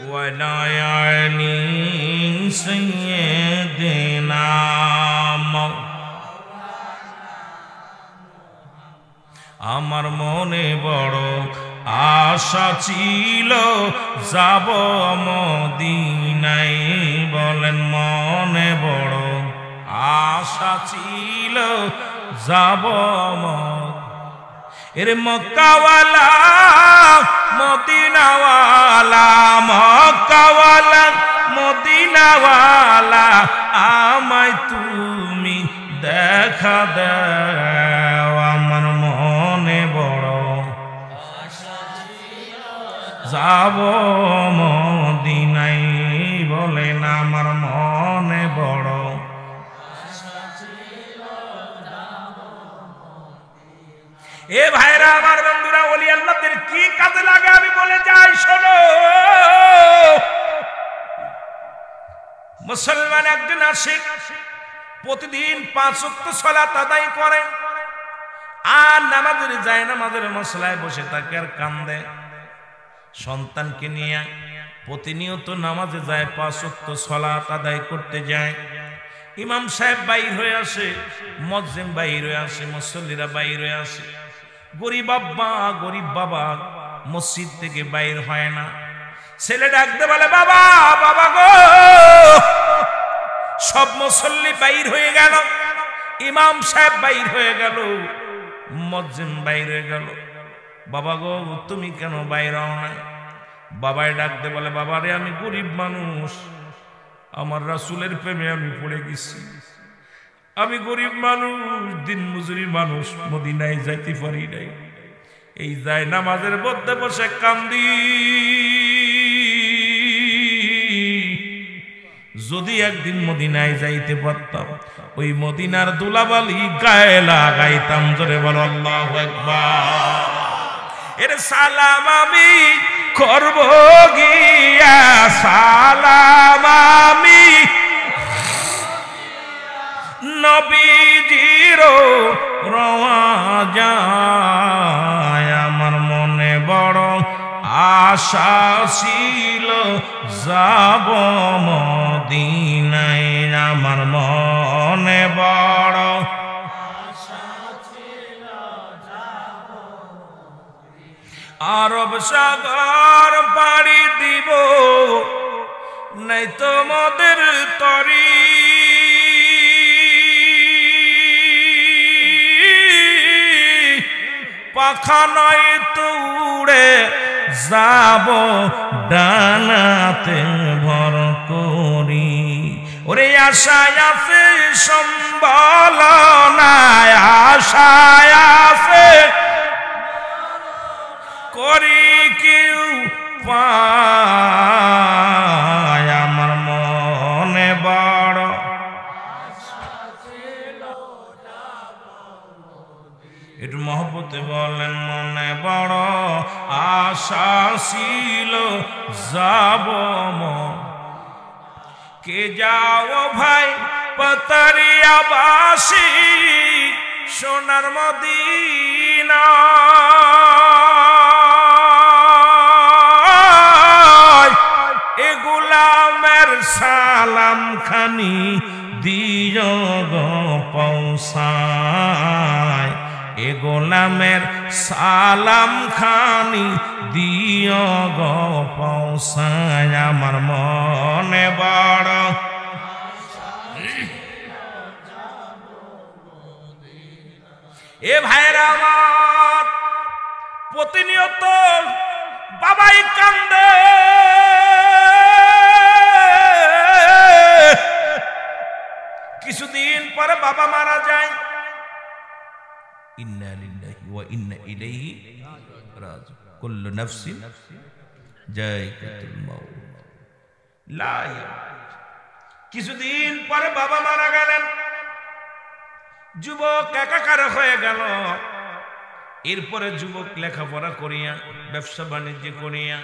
ওয়ালায়ানি সাইয়্যিদিনা। আমার মনে বড় আশা ছিল যাব মদিনায়, বলেন মনে বড় আশা ছিল যাব এর মক্কাওয়ালা মদিনাওয়ালা, মক্কাওয়ালা মদিনাওয়ালা, আমায় তুমি দেখা দাও। আমার মনে বড় যাব মদিনায়, বলেন আমার মনে বড়। এ ভাইরা আমার, বন্ধুরা, ওলি আল্লাহদের কি কাজে লাগে আমি বলে যাই, শোনো। মুসলমান একজন আশিক প্রতিদিন 5 ওয়াক্ত সালাত আদায় করে, আর নামাজের যায়, নামাজের মসলায় বসে থাকে আর কান্দে। সন্তানকে নিয়ে প্রতিনিয়ত নামাজে যায়, 5 ওয়াক্ত সালাত আদায় করতে যায়। ইমাম সাহেব বাইর হয়ে আসে, মুয়াজ্জিম বাইর হয়ে আসে, মুসল্লিরা বাইর হয়ে আসে। গরিব বাবা মসজিদ থেকে বাইর হয় না। ছেলে ডাকতে বলে, বাবা বাবা গো, সব মুসল্লি বাইর হয়ে গেল, ইমাম সাহেব বাইর হয়ে গেল, মুয়াজ্জিম বাইর হয়ে গেল, বাবা গো তুমি কেন বাইর হও না? বাবাই ডাকতে বলে, বাবা রে, আমি গরিব মানুষ, আমার রাসূলের প্রেমে আমি পড়ে গেছি, আমি গরিব মানুষ, দিন মজুরি মানুষ, মদিনায় যাইতে পারি নাই, এই যায় নামাজের মধ্যে বসে কান্দি, যদি একদিন মদিনায় যাইতে পারতাম ওই মদিনার দুলাবালি গায়ে লাগাইতাম। জোরে বলো আল্লাহু আকবার। এর সালাম আমি করব গিয়া, সালাম আমি নবীজির রওয়াজায়। আমার মনে বড় আশা ছিল যাব মদিনায়, আমার মনে বড় আশা ছিল যাব। আরব সাগর পাড়ি দিব, নাই তোমাদের তরি, পাখা নয় তুড়ে যাব ডানাতে ভর করি। ওরে আশায় আছে সম্বল নাই, আশায় আছে করি কেউ পায়। আমার মনে বড় একটু মহব্বতে বলেন, মনে বড় আশা ছিল যাব। কে যাও ভাই পাতারিয়াবাসী সোনার মদিনা, এ গোলামের সালাম খানি দিও গো পৌঁছায়, এ গোলামের সালাম খানি দিও গো পৌঁছায়। আমার মনে বড় এ ভাইরা আমার, প্রতিনিয়ত বাবাই কান্দে, কিছুদিন পরে বাবা মারা যায়। ইন্না লিল্লাহি ওয়া ইন্না ইলাইহি রাজিউন। কুল্লু নাফসিন যায়কাতুল মাউত। কিছুদিন পরে বাবা মারা গেলেন, যুবক একাকার হয়ে গেল। এরপরে যুবক লেখাপড়া করিয়া ব্যবসা বাণিজ্য করিয়া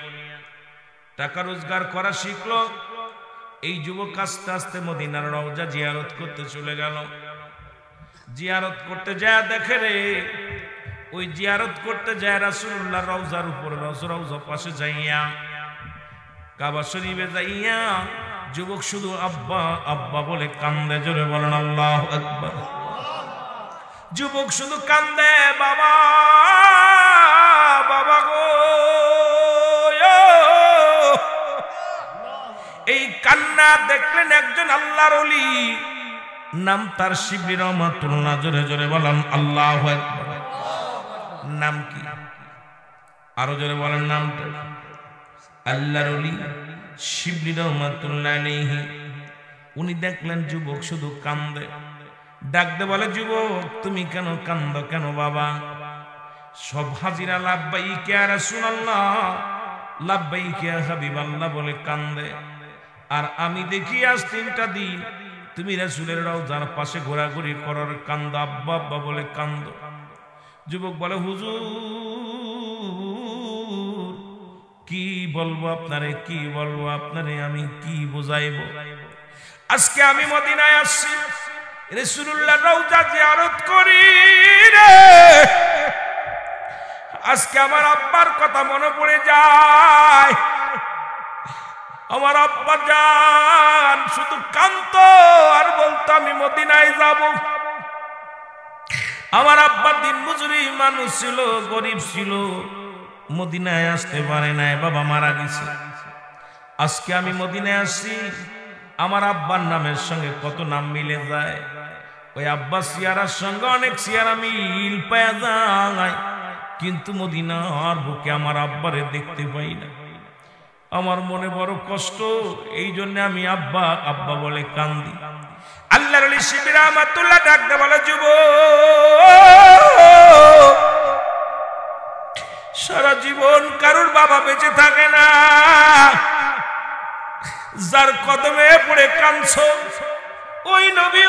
টাকা রোজগার করা শিখলো। এই যুবক আস্তে আস্তে মদিনার রওজা জিয়ারত করতে চলে গেল। জিয়ারত করতে যায় দেখে রে, ওই জিয়ারত করতে যায় রাসূলুল্লাহর রওজার উপরে, রওজার পাশে যাইয়া কাবা শরীফে যাইয়া যুবক শুধু আব্বা আব্বা বলে কান্দে। জোরে বলেন আল্লাহু আকবার। যুবক শুধু কান্দে, বাবা বাবা গো। এই কান্না দেখলেন একজন আল্লাহর ওলি, নাম তার শিবলি রহমাতুল্লাহ। জোরে জোরে বলেন আল্লাহু আকবার। নাম কি? আরো জোরে বলেন নামটা। আল্লাহর ওলি শিবলি রহমাতুল্লাহ আলাইহি। উনি দেখলেন যুবক শুধু কান্দে, ডাকতে বলে, যুবক তুমি কেন কান্দো কেন বাবা? সব হাজিরা লাব্বাইক ইয়া রাসূলুল্লাহ, লাব্বাইক ইয়া হাবিবাল্লাহ বলে কান্দে। আর আমি দেখি আজ 3টা দিন তুমি রাসূলের রওজার পাশে ঘোরাঘুরি করার কান্দো, আব্বা আব্বা বলে কান্দো। যুবক বলে, হুজুর কি বলবো আপনারে, কি বলবো আপনারে, আমি কি বুঝাইব? আজকে আমি মদিনায় আসছি, রাসূলুল্লাহর রওজা জিয়ারত করি রে। আজকে আমার আব্বার কথা মনে পড়ে যায়। আমার আব্বা জান শুধু কাঁদতো আর বলতো আমি মদিনায় যাব। আমার আব্বা দিন মজুরি মানুষ ছিল, গরিব ছিল, মদিনায় আসতে পারে নাই, বাবা মারা গেছে। আজকে আমি মদিনায় আসছি, আমার আব্বার নামের সঙ্গে কত নাম মিলে যায়। ওই আব্বা সিয়ারার সঙ্গে অনেক সিয়ারা মিল পাওয়া যায়, কিন্তু মদিনার বুকে আমার আব্বারে দেখতে পাই না। আমার মনে বড় কষ্ট, এই জন্য আমি আব্বা আব্বা বলে কান্দি। আল্লাহর ওলি শিবলি রহমাতুল্লাহ ডাকতে বলে, যুবক সারা জীবন কারোর বাবা বেঁচে থাকে না, যার কদমে পড়ে কাঁদছো ওই নবী,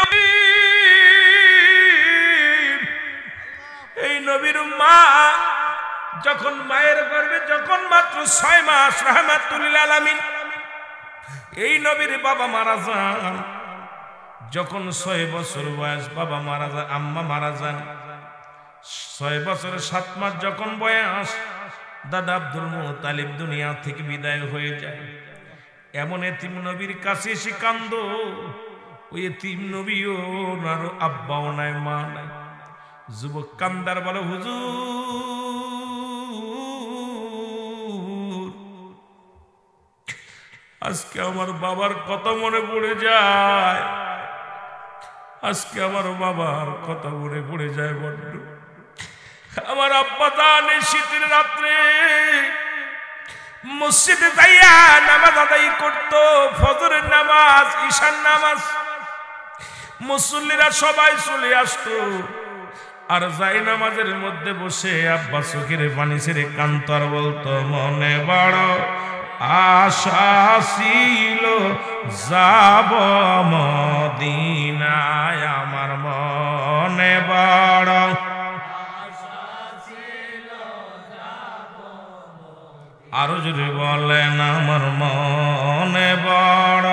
এই নবীর মা যখন মায়ের গর্ভে যখন মাত্র 6 মাস, রাহমাতুল লিল আলামিন, এই নবীর বাবা মারা যান। যখন 6 বছর বয়স বাবা মারা যান, আম্মা মারা যান। 6 বছর 7 মাস যখন বয়স দাদা আব্দুল মুত্তালিব দুনিয়া থেকে বিদায় হয়ে যায়। এমন এতিম নবীর কাছে এসে কান্দো, ওই এতিম নবীও আর আব্বাও নাই, মা নাই। যুবক কান্দার বলে, হুজুর আজকে আমার বাবার কথা মনে পড়ে যায়, আজকে আমার বাবার কথা মনে পড়ে যায় বড্ড। আমার আব্বা দান এই শীতের রাত্রে মসজিদে যাইয়া নামাজ আদায় করতো, ফজরের নামাজ, ঈশার নামাজ। মুসল্লিরা সবাই চলে আসতো, আর যাই নামাজের মধ্যে বসে আব্বা চোখের পানি ছেড়ে কাঁদতো আর বলতো, মনে বড় আশা ছিল যাব মদিনায়, আমার মনে বড় আরো যদি বলেন, আমার মনে বড়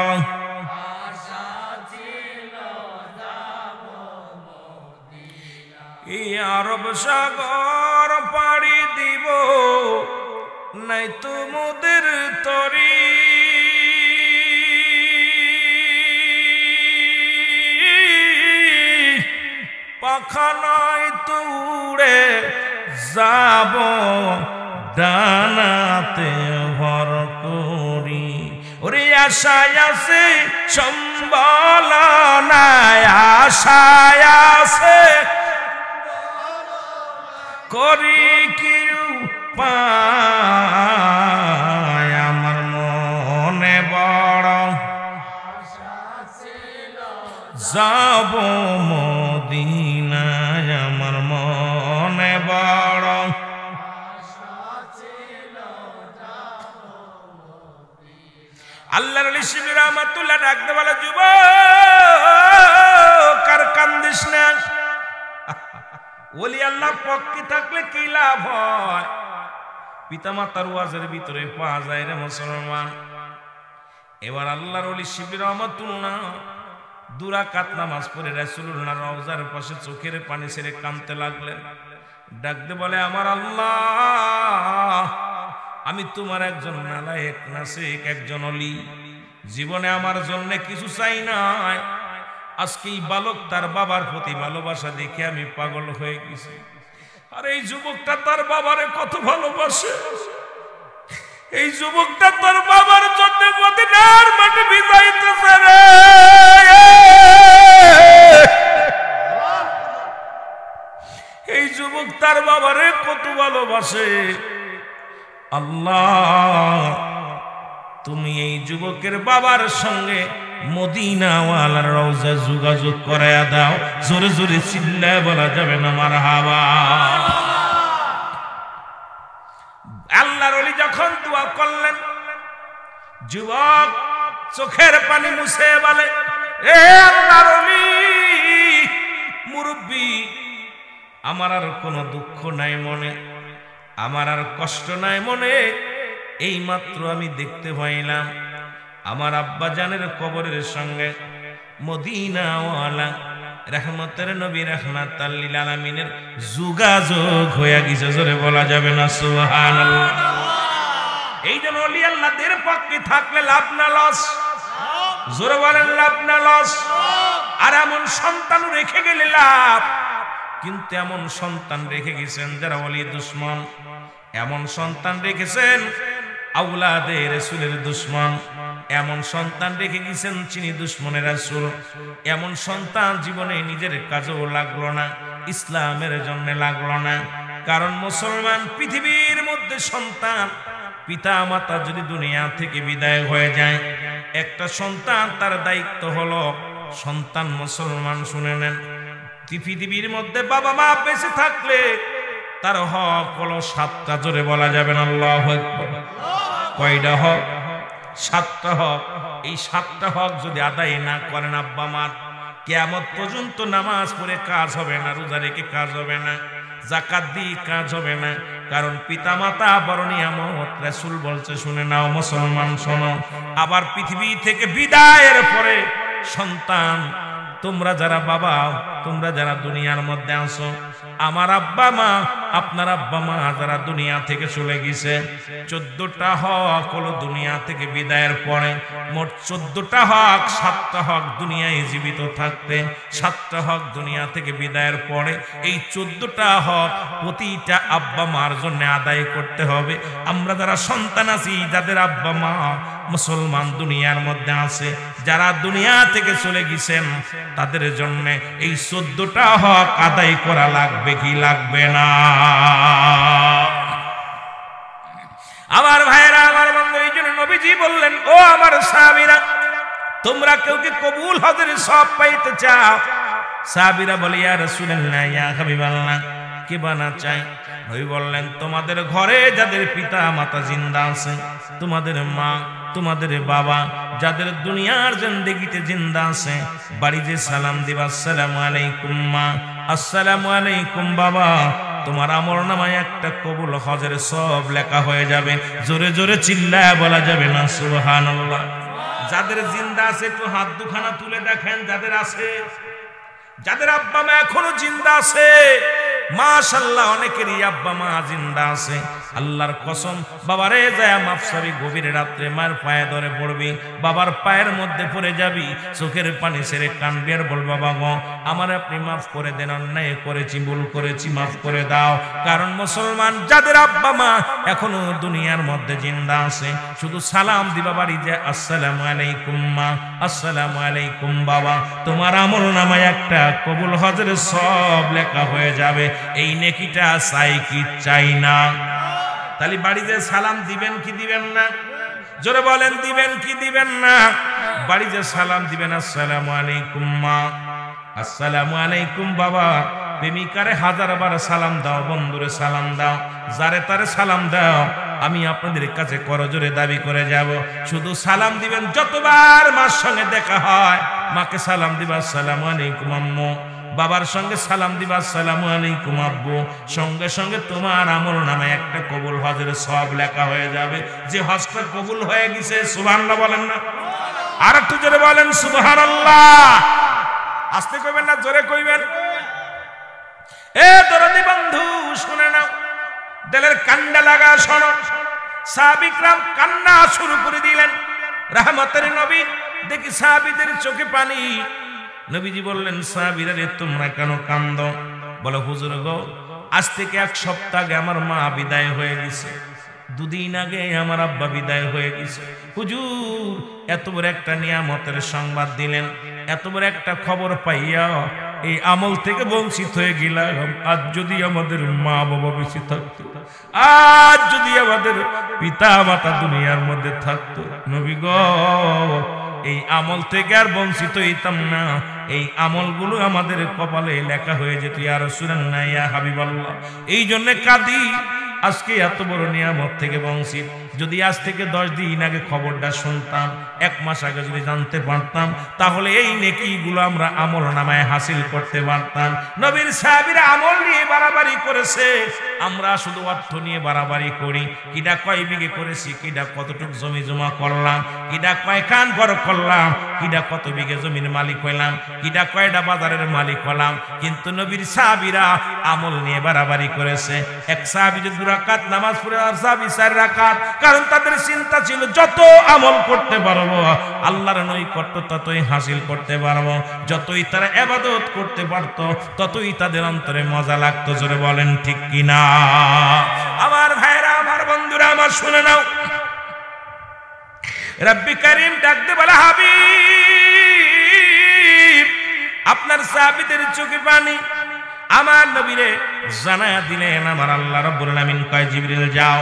এই আরব সাগর পাড়ি দিব, নাই তোমাদের তরি, পাখা নাই তুড়ে যাব ডানাতে ভর করি। ওরে আশায় আছে সম্বল নাই, আশায় আছে করি কি উপায়, আমার মনে বড় যাব মদিনায়, আমার মনে বড় আল্লাহর ওলি শিবলি রাহমাতুল্লাহ ডাকতে বলে, যুবক আর কান্দিস না, ওলি আল্লাহর পক্ষে থাকলে কি লাভ হয়? পিতামাতার ওয়াজের ভিতরে পাওয়া যায় রে মুসলমান। এবার আল্লাহর ওলি শিবলি রাহমাতুল্লাহ 2 রাকাত নামাজ পড়ে রাসূলুল্লাহ রওজার পাশে চোখের পানি ছেড়ে কাঁদতে লাগলেন। ডাকতে বলে, আমার আল্লাহ, আমি তোমার একজন নালায়েক নাসিক, একজন ওলি, জীবনে আমার জন্য কিছু চাই নাই। আজকে এই বালক তার বাবার প্রতি ভালোবাসা দেখে আমি পাগল হয়ে গেছি। আর এই যুবকটা তার বাবারে কত ভালোবাসে, এই যুবকটা তার বাবার জন্য মদিনার মাটি ভিজাইতেছে রে। এই যুবক তার বাবারে কত ভালোবাসে। আল্লাহ, তুমি এই যুবকের বাবার সঙ্গে মদিনাওয়ালার রওজা যোগাযোগ করায়া দাও। জোরে জোরে চিল্লায় বলা যাবে না মারহাবা। আল্লাহর ওলি যখন দোয়া করলেন, যুবক চোখের পানি মুছে বলে, এ আল্লাহর ওলি, মুরব্বি, আমার আর কোনো দুঃখ নাই মনে, আমার আর কষ্ট নাই মনে। এই মাত্র আমি দেখতে পাইলাম আমার আব্বা জানের কবরের সঙ্গে মদিনাওয়ালা রহমতের নবী রাহমাতাল লিল আলামিনের যোগাযোগ হয়ে গেছে। জোরে বলা যাবে না সুবহানাল্লাহ। এই জন্য ওলি আল্লাহদের পক্ষে থাকলে লাভ না লস। জোরে বলেন লাভ না লস। আর এমন সন্তান রেখে গেলে লাভ, কিন্তু এমন সন্তান রেখে গেছেন যারা ওলি দুশমন, এমন সন্তান রেখেছেন আওলাদে রাসূলের দুশমন, এমন সন্তান রেখে গেছেন চিনি দুশমনের রাসূল। এমন সন্তান জীবনে নিজের কাজেও লাগলো না, ইসলামের জন্য লাগলো না। কারণ মুসলমান পৃথিবীর মধ্যে সন্তান, পিতা মাতা যদি দুনিয়া থেকে বিদায় হয়ে যায়, একটা সন্তান তার দায়িত্ব হলো সন্তান মুসলমান। শুনে নেন, পৃথিবীর মধ্যে বাবা মা বেঁচে থাকলে তার হক হলো 7টা, জোরে বলা যাবে না আল্লাহু আকবার। কয়টা হক? 7টা হক। এই 7টা হক যদি আদায় না করেন আব্বা মার, কিয়ামত পর্যন্ত নামাজ পড়ে কাজ হবে না, রোজা রেখে কাজ হবে না, যাকাত দিয়ে কাজ হবে না। কারণ পিতা মাতা বড় নিয়ামত। রাসূল বলছে, শুনে নাও মুসলমান শোনো। আবার পৃথিবী থেকে বিদায়ের পরে সন্তান, তোমরা যারা বাবা, তোমরা যারা দুনিয়ার মধ্যে আছো, আমার আব্বা মা, আপনার আব্বা মা যারা দুনিয়া থেকে চলে গেছে, 14টা হক হলো দুনিয়া থেকে বিদায়ের পরে। মোট 14টা হক। 7টা হক দুনিয়ায় জীবিত থাকতে, 7টা হক দুনিয়া থেকে বিদায়ের পরে। এই 14টা হক প্রতিটা আব্বা মার জন্য আদায় করতে হবে। আমরা যারা সন্তান আছি, যাদের আব্বা মা মুসলমান দুনিয়ার মধ্যে আছে, যারা দুনিয়া থেকে চলে গেছেন, তাদের জন্য এই 14টা হক আদায় করা লাগবে কি লাগবে না? আমার ভাইরা, আমার বন্ধু, এই জন্য নবীজি বললেন, ও আমার সাহাবীরা, তোমরা কেউ কি কবুল হজের সব পাইতে চাও? সাহাবীরা বলে, ইয়া রাসূলুল্লাহ, ইয়া হাবিবাল্লাহ, কে বানা চাই? নবী বললেন, তোমাদের ঘরে যাদের পিতা মাতা জিন্দা আছে, তোমাদের মা, তোমাদের বাবা, যাদের দুনিয়ার জিন্দেগিতে জিন্দা আছে, বাড়ি যে সালাম দিবা, আসসালামু আলাইকুম মা, আসসালামু আলাইকুম বাবা, তোমার আমলনামায় একটা কবুল হজের সব লেখা হয়ে যাবে। জোরে জোরে চিল্লায় বলা যাবে না সুবহানাল্লাহ? যাদের জিন্দা আছে একটু হাত দুখানা তুলে দেখেন, যাদের আছে, যাদের আব্বা মা এখনো জিন্দা আছে, মাশাআল্লাহ, অনেকেরই আব্বা মা জিন্দা আছে। আল্লাহর কসম, বাবারে যায় মাফসাবি, গভীর রাত্রে মার পায়ে ধরে পড়বি, বাবার পায়ের মধ্যে পড়ে যাবি, চোখের পানি ছেড়ে কাঁদবি আর বল, বাবা গো আমার আপনি মাফ করে দেন, অন্যায় করেছি, ভুল করেছি, মাফ করে দাও। কারণ মুসলমান যাদের আব্বা মা এখনো দুনিয়ার মধ্যে জিন্দা আছে, শুধু সালাম দিবা বাড়ি যে, আসসালামু আলাইকুম মা, আসসালামু আলাইকুম বাবা, তোমার আমলনামায় একটা কবুল হজের সব লেখা হয়ে যাবে। এই নেকিটা চাই কি চাই না? তাহলে বাড়িতে সালাম দিবেন কি দিবেন না? জোরে বলেন, দিবেন কি দিবেন না? বাড়িতে সালাম দিবেন, আসসালামু আলাইকুম মা, আসসালামু আলাইকুম বাবা। প্রেমিকারে 1000বার সালাম দাও, বন্ধুরে সালাম দাও, যারে তারে সালাম দাও। আমি আপনাদের কাছে করজোরে দাবি করে যাব, শুধু সালাম দিবেন। যতবার মার সঙ্গে দেখা হয়, মাকে সালাম দিবা, আসসালামু আলাইকুম আম্মু, বাবার সঙ্গে সালাম দিবা, আসসালামু আলাইকুম আব্বু। সঙ্গে সঙ্গে তোমার আমলনামে একটা কবুল হজের সব লেখা হয়ে যাবে। যে হজটা কবুল হয়ে গেছে, সুবহানাল্লাহ বলেন না? আর একটু জোরে বলেন সুবহানাল্লাহ। আস্তে কইবেন না, জোরে কইবেন। এ দরদি বন্ধু, শুনে নাও, দিলের কান্ডা লাগা শোনো। সাহাবীকরাম কান্না শুরু করে দিলেন। রাহমাতের নবী দেখি সাহাবীদের চোখে পানি। নবীজি বললেন, সাহাবীরা রে, তোমরা কেন কান্দো? বলে, হুজুর গো, আজ থেকে 1 সপ্তাহ আগে আমার মা বিদায় হয়ে গেছে, 2 দিন আগে আমার আব্বা বিদায় হয়ে গেছে। হুজুর এত বড় একটা নিয়ামতের সংবাদ দিলেন, এত বড় একটা খবর পাইয়া এই আমল থেকে বঞ্চিত হয়ে গেলাম। আজ যদি আমাদের মা বাবা বেঁচে থাকতো, আজ যদি আমাদের পিতা মাতা দুনিয়ার মধ্যে থাকতো, নবী গো এই আমল থেকে আর বঞ্চিত হইতাম না। এই আমলগুলো আমাদের কপালে লেখা হয়ে যেত, ইয়া রাসূলুল্লাহ, ইয়া হাবিবাল্লাহ। এই জন্য কাঁদি, আজকে এত বড় নিয়ামত থেকে বঞ্চিত। যদি আজ থেকে 10 দিন আগে খবরটা শুনতাম, 1 মাস আগে যদি জানতে পারতাম, তাহলে এই নেকিগুলো আমরা আমলনামায় হাসিল করতে পারতাম। নবীর সাহাবীরা আমল নিয়ে বাড়াবাড়ি করেছে, আমরা শুধু অর্থ নিয়ে বাড়াবাড়ি করি। কিডা কয় বিঘে করেছি, কিডা কতটুক জমি জমা করলাম, কিডা কয়খান ঘর করলাম, কিডা কত বিঘে জমির মালিক হইলাম, কিডা কয়টা বাজারের মালিক হলাম। কিন্তু নবীর সাহাবীরা আমল নিয়ে বাড়াবাড়ি করেছে। এক সাহাবী যদি 2 রাকাত নামাজ পড়ে, আর সাহাবী 4 রাকাত। কারণ তাদের চিন্তা ছিল, যত আমল করতে পারবো আল্লাহর নৈকট্য ততই হাসিল করতে পারবো। যতই তারা ইবাদত করতে পারতো, ততই তাদের অন্তরে মজা লাগতো। জোরে বলেন ঠিক কিনা? আমার ভাইরা, আমার বন্ধুরা, আমার শুনে নাও, রব্বি করিম ডাকতে বলে, হাবিব, আপনার সাহাবীদের চোখে পানি। আমার নবীরে জানায়া দিলেন, আমার আল্লাহ রাব্বুল আলামিন কয়, জিবরিল যাও,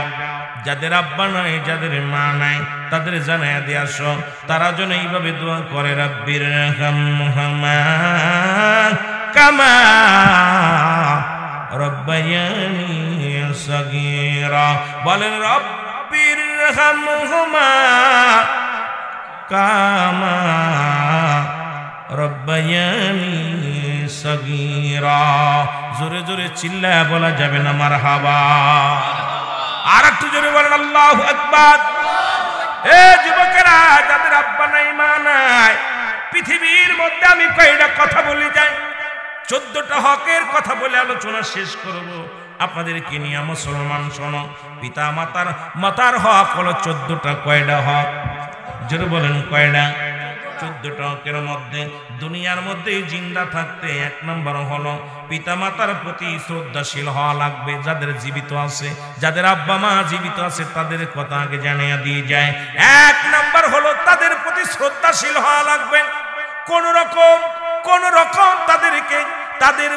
যাদের আব্বা নাই, যাদের মা নাই, তাদের জানায়া দিয়ে আসো। তারা যেন এইভাবে দোয়া করে, রাব্বির হামহুমা কামা রব্বায়ানি সগীরা। বলেন রব্বিরহামহুমা কামা রব্বায়ানি সগীরা। জোরে জোরে চিল্লায় বলা যাবে না মারহাবা? আর একটু জোরে বলেন আল্লাহু আকবার। এ যুবকেরা, যাদের আব্বা নাই মা নাই, পৃথিবীর মধ্যে আমি কয়টা কথা বলি যাই, 14টা হকের কথা বলে আলোচনা শেষ করব। আপনাদেরকে নিয়ে মুসলমান শোনো, পিতা মাতার হক হলো 14টা। কয়টা হক? জোরে বলেন কয়টা? 14টা হকের মধ্যে দুনিয়ার মধ্যে জিন্দা থাকতে 1 নম্বর হলো পিতা মাতার প্রতি শ্রদ্ধাশীল হওয়া লাগবে। যাদের জীবিত আছে, যাদের আব্বা মা জীবিত আছে, তাদের কথা আগে জানিয়ে দিয়ে যায়। 1 নম্বর হলো তাদের প্রতি শ্রদ্ধাশীল হওয়া লাগবে। কোন রকম তাদেরকে তাদের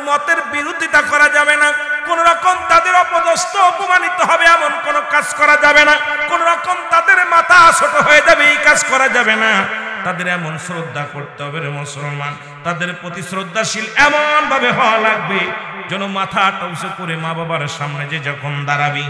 মতের বিরোধিতা করা যাবে না। কোন রকম তাদের অপদস্থ অপমানিত হবে এমন কোন কাজ করা যাবে না। কোন রকম তাদের মাথা ছোট হয়ে যাবে এই কাজ করা যাবে না। তাদের এমন শ্রদ্ধা করতে হবে রে মুসলমান, তাদের প্রতি শ্রদ্ধাশীল এমন ভাবে হওয়া লাগবে যেন মাথাটা উঁচু করে মা বাবার সামনে যে যখন দাঁড়াবি,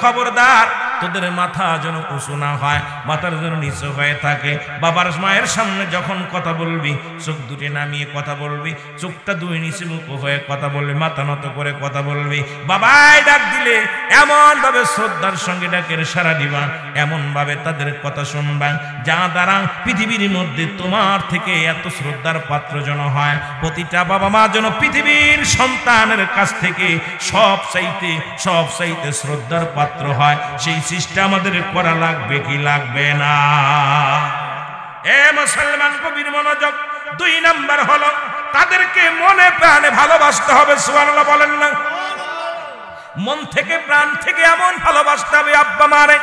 খবরদার তোদের মাথা যেন উঁচু না হয়, মাথার যেন নিচু হয়ে থাকে। বাবার মায়ের সামনে যখন কথা বলবি, চোখ দুটি নামিয়ে কথা বলবি, চোখটা দুই নিচে মুখ হয়ে কথা বলবি, মাথা নত করে কথা বলবি। বাবাই ডাক দিলে এমন ভাবে শ্রদ্ধার সঙ্গে ডাকের সাড়া দিবা, এমন ভাবে তাদের কথা শুনবা যা দ্বারা পৃথিবীর মধ্যে তোমার থেকে এত শ্রদ্ধার পাত্র যেন হয়। প্রতিটা বাবা মা যেন পৃথিবীর সন্তানের কাছ থেকে সব চাইতে শ্রদ্ধার পাত্র হয়। সেই চেষ্টা আমাদের করা লাগবে কি লাগবে না? এ মুসলমান কবির মনোযোগ। 2 নাম্বার হলো তাদেরকে মনে প্রাণে ভালোবাসতে হবে। সুবহানাল্লাহ বলেন না? মন থেকে প্রাণ থেকে এমন ভালোবাসতে হবে আব্বা মারে।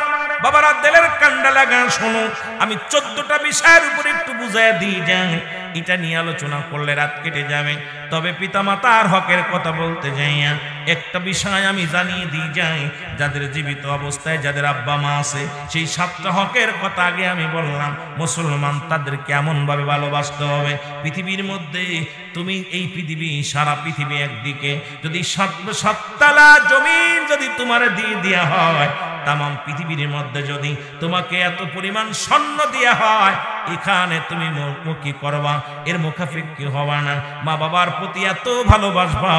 বাবারা দিলের কান্ডা লাগা শোনো, আমি 14টা বিষয়ের উপর একটু বুঝাইয়া দিয়ে যাই। এটা নিয়ে আলোচনা করলে রাত কেটে যাবে। তবে পিতা মাতার হকের কথা বলতে যাইয়া একটা বিষয় আমি জানিয়ে দিয়ে যাই। যাদের জীবিত অবস্থায় যাদের আব্বা মা আছে, সেই 7টা হকের কথা আগে আমি বললাম। মুসলমান তাদের কেমন ভাবে ভালোবাসতে হবে। পৃথিবীর মধ্যে তুমি এই পৃথিবী, সারা পৃথিবী একদিকে, যদি 7 তালা জমিন যদি তোমার দিয়ে দেয়া হয়, তাম পৃথিবীর মধ্যে যদি তোমাকে এত পরিমাণ স্বর্ণ দেয়া হয়, এখানে তুমি মুখী করবা, এর মুখাফিকি হবা না। মা বাবার প্রতি এত ভালোবাসবা,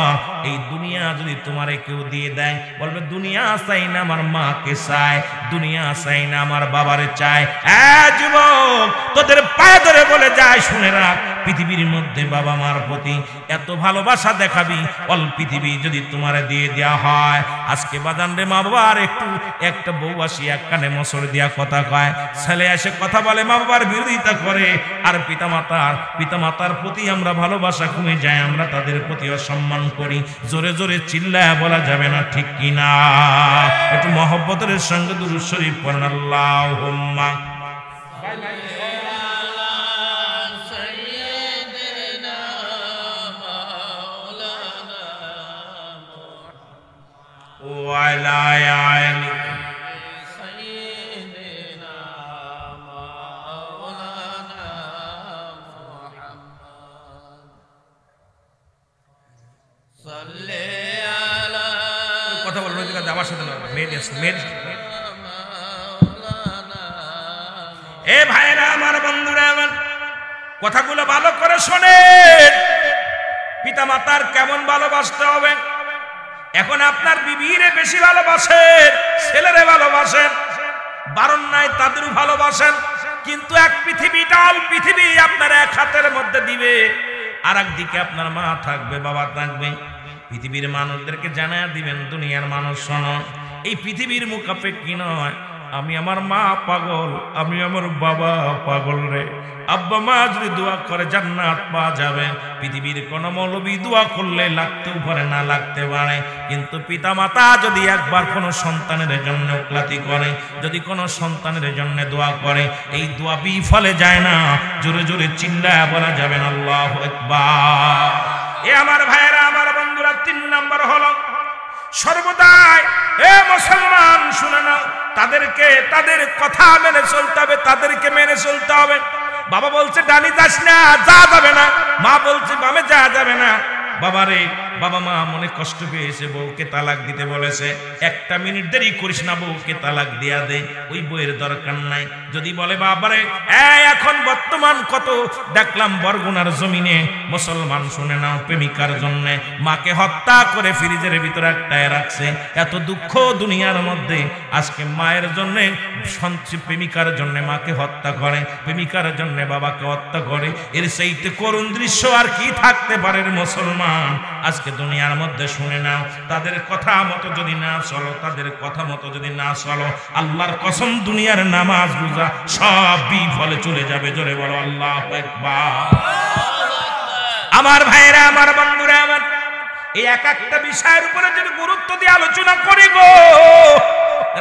এই দুনিয়া যদি তোমারে কেউ দিয়ে দেয়, বলবে দুনিয়া চাই না আমার মাকে চায়, দুনিয়া চাই না আমার বাবারে চায়। যুবক, তোদের পায়ে ধরে বলে যায়, শুনে রাখ, পৃথিবীর মধ্যে বাবা মার প্রতি এত ভালোবাসা দেখাবি, অল পৃথিবী যদি তোমারে দিয়ে দেওয়া হয়। আজকে বাজান রে, মা বাবার একটা বউ আসি এক কানে মসর দিয়া কথা কয়, ছেলে এসে কথা বলে মা বাবার বিরোধিতা করে, আর পিতামাতার প্রতি আমরা ভালোবাসা কমে যায়, আমরা তাদের প্রতি অসম্মান করি। জোরে জোরে চিল্লায় বলা যাবে না, ঠিক কিনা? একটু মহব্বতের সঙ্গে দুরূদ শরীফ পড়েন, আল্লাহুম্মা ওয়ালা আলি সাইয়্যিদিনা মাওলানা মুহাম্মদ সাল্লি আলা। কথা বলবো যে আমার সাথে না, মেয়ের এ ভাইরা আমার, বন্ধুরা আমার, কথাগুলো ভালো করে শোনেন। পিতা মাতার কেমন ভালোবাসতে হবে। এখন আপনার বিবিরে বেশি ভালোবাসেন, ছেলেরে ভালোবাসেন, বারণ নাই তাদেরও ভালোবাসেন, কিন্তু এক পৃথিবীটাল পৃথিবী আপনার এক হাতের মধ্যে দিবে, আর একদিকে আপনার মা থাকবে, বাবা থাকবে। পৃথিবীর মানুষদেরকে জানায়া দিবেন, দুনিয়ার মানুষ শোনো, এই পৃথিবীর মুখাপেক্ষী নয়। আমি আমার মা পাগল, আমি আমার বাবা পাগল রে। আব্বা মা যদি দোয়া করে জান্নাত পাওয়া যাবে। পৃথিবীর কোন মৌলবী দোয়া করলে লাগতেও পারে, না লাগতে পারে, কিন্তু পিতা মাতা যদি একবার কোনো সন্তানের জন্য উক্লাতি করে, যদি কোনো সন্তানের জন্য দোয়া করে, এই দোয়া বিফলে যায় না। জোরে জোরে চিল্লায় বলা যাবে না, আল্লাহু আকবার। এ আমার ভাইয়েরা, আমার বন্ধুরা, 3 নাম্বার হলো সর্বদাই, এ মুসলমান শুনে নাও, তাদেরকে তাদের কথা মেনে চলতে হবে, তাদেরকে মেনে চলতে হবে। বাবা বলছে ডানি যাস না, যা যাবে না। মা বলছে বামে যা যাবে না। বাবারে বাবা মা মনে কষ্ট পেয়েছে, বউকে তালাক দিতে বলেছে, 1 মিনিট দেরি করিস না, বউকে তালাক দিয়া দে, ওই বইয়ের দরকার নাই। যদি বলে বাবারে এখন বর্তমান কত দেখলাম বরগুনার জমিনে মুসলমান, শুনে নাও, প্রেমিকার জন্য মাকে হত্যা করে ফ্রিজের ভিতরে আটকায় রাখছে। এত দুঃখ দুনিয়ার মধ্যে, আজকে মায়ের জন্য প্রেমিকার জন্য মাকে হত্যা করে, প্রেমিকার জন্য বাবাকে হত্যা করে, এর চাইতে করুণ দৃশ্য আর কি থাকতে পারে মুসলমান? আজকে দুনিয়ার মধ্যে শুনে নাও, তাদের কথা মতো যদি না চলো, তাদের কথা মতো যদি না চলো, আল্লাহর কসম দুনিয়ার নামাজ রোজা সব বিফলে চলে যাবে। জোরে বলো আল্লাহু আকবার। আমার ভাইরা, আমার বন্ধুরা, আমার এই একটা বিষয়ের উপরে যদি গুরুত্ব দিয়ে আলোচনা করি গো,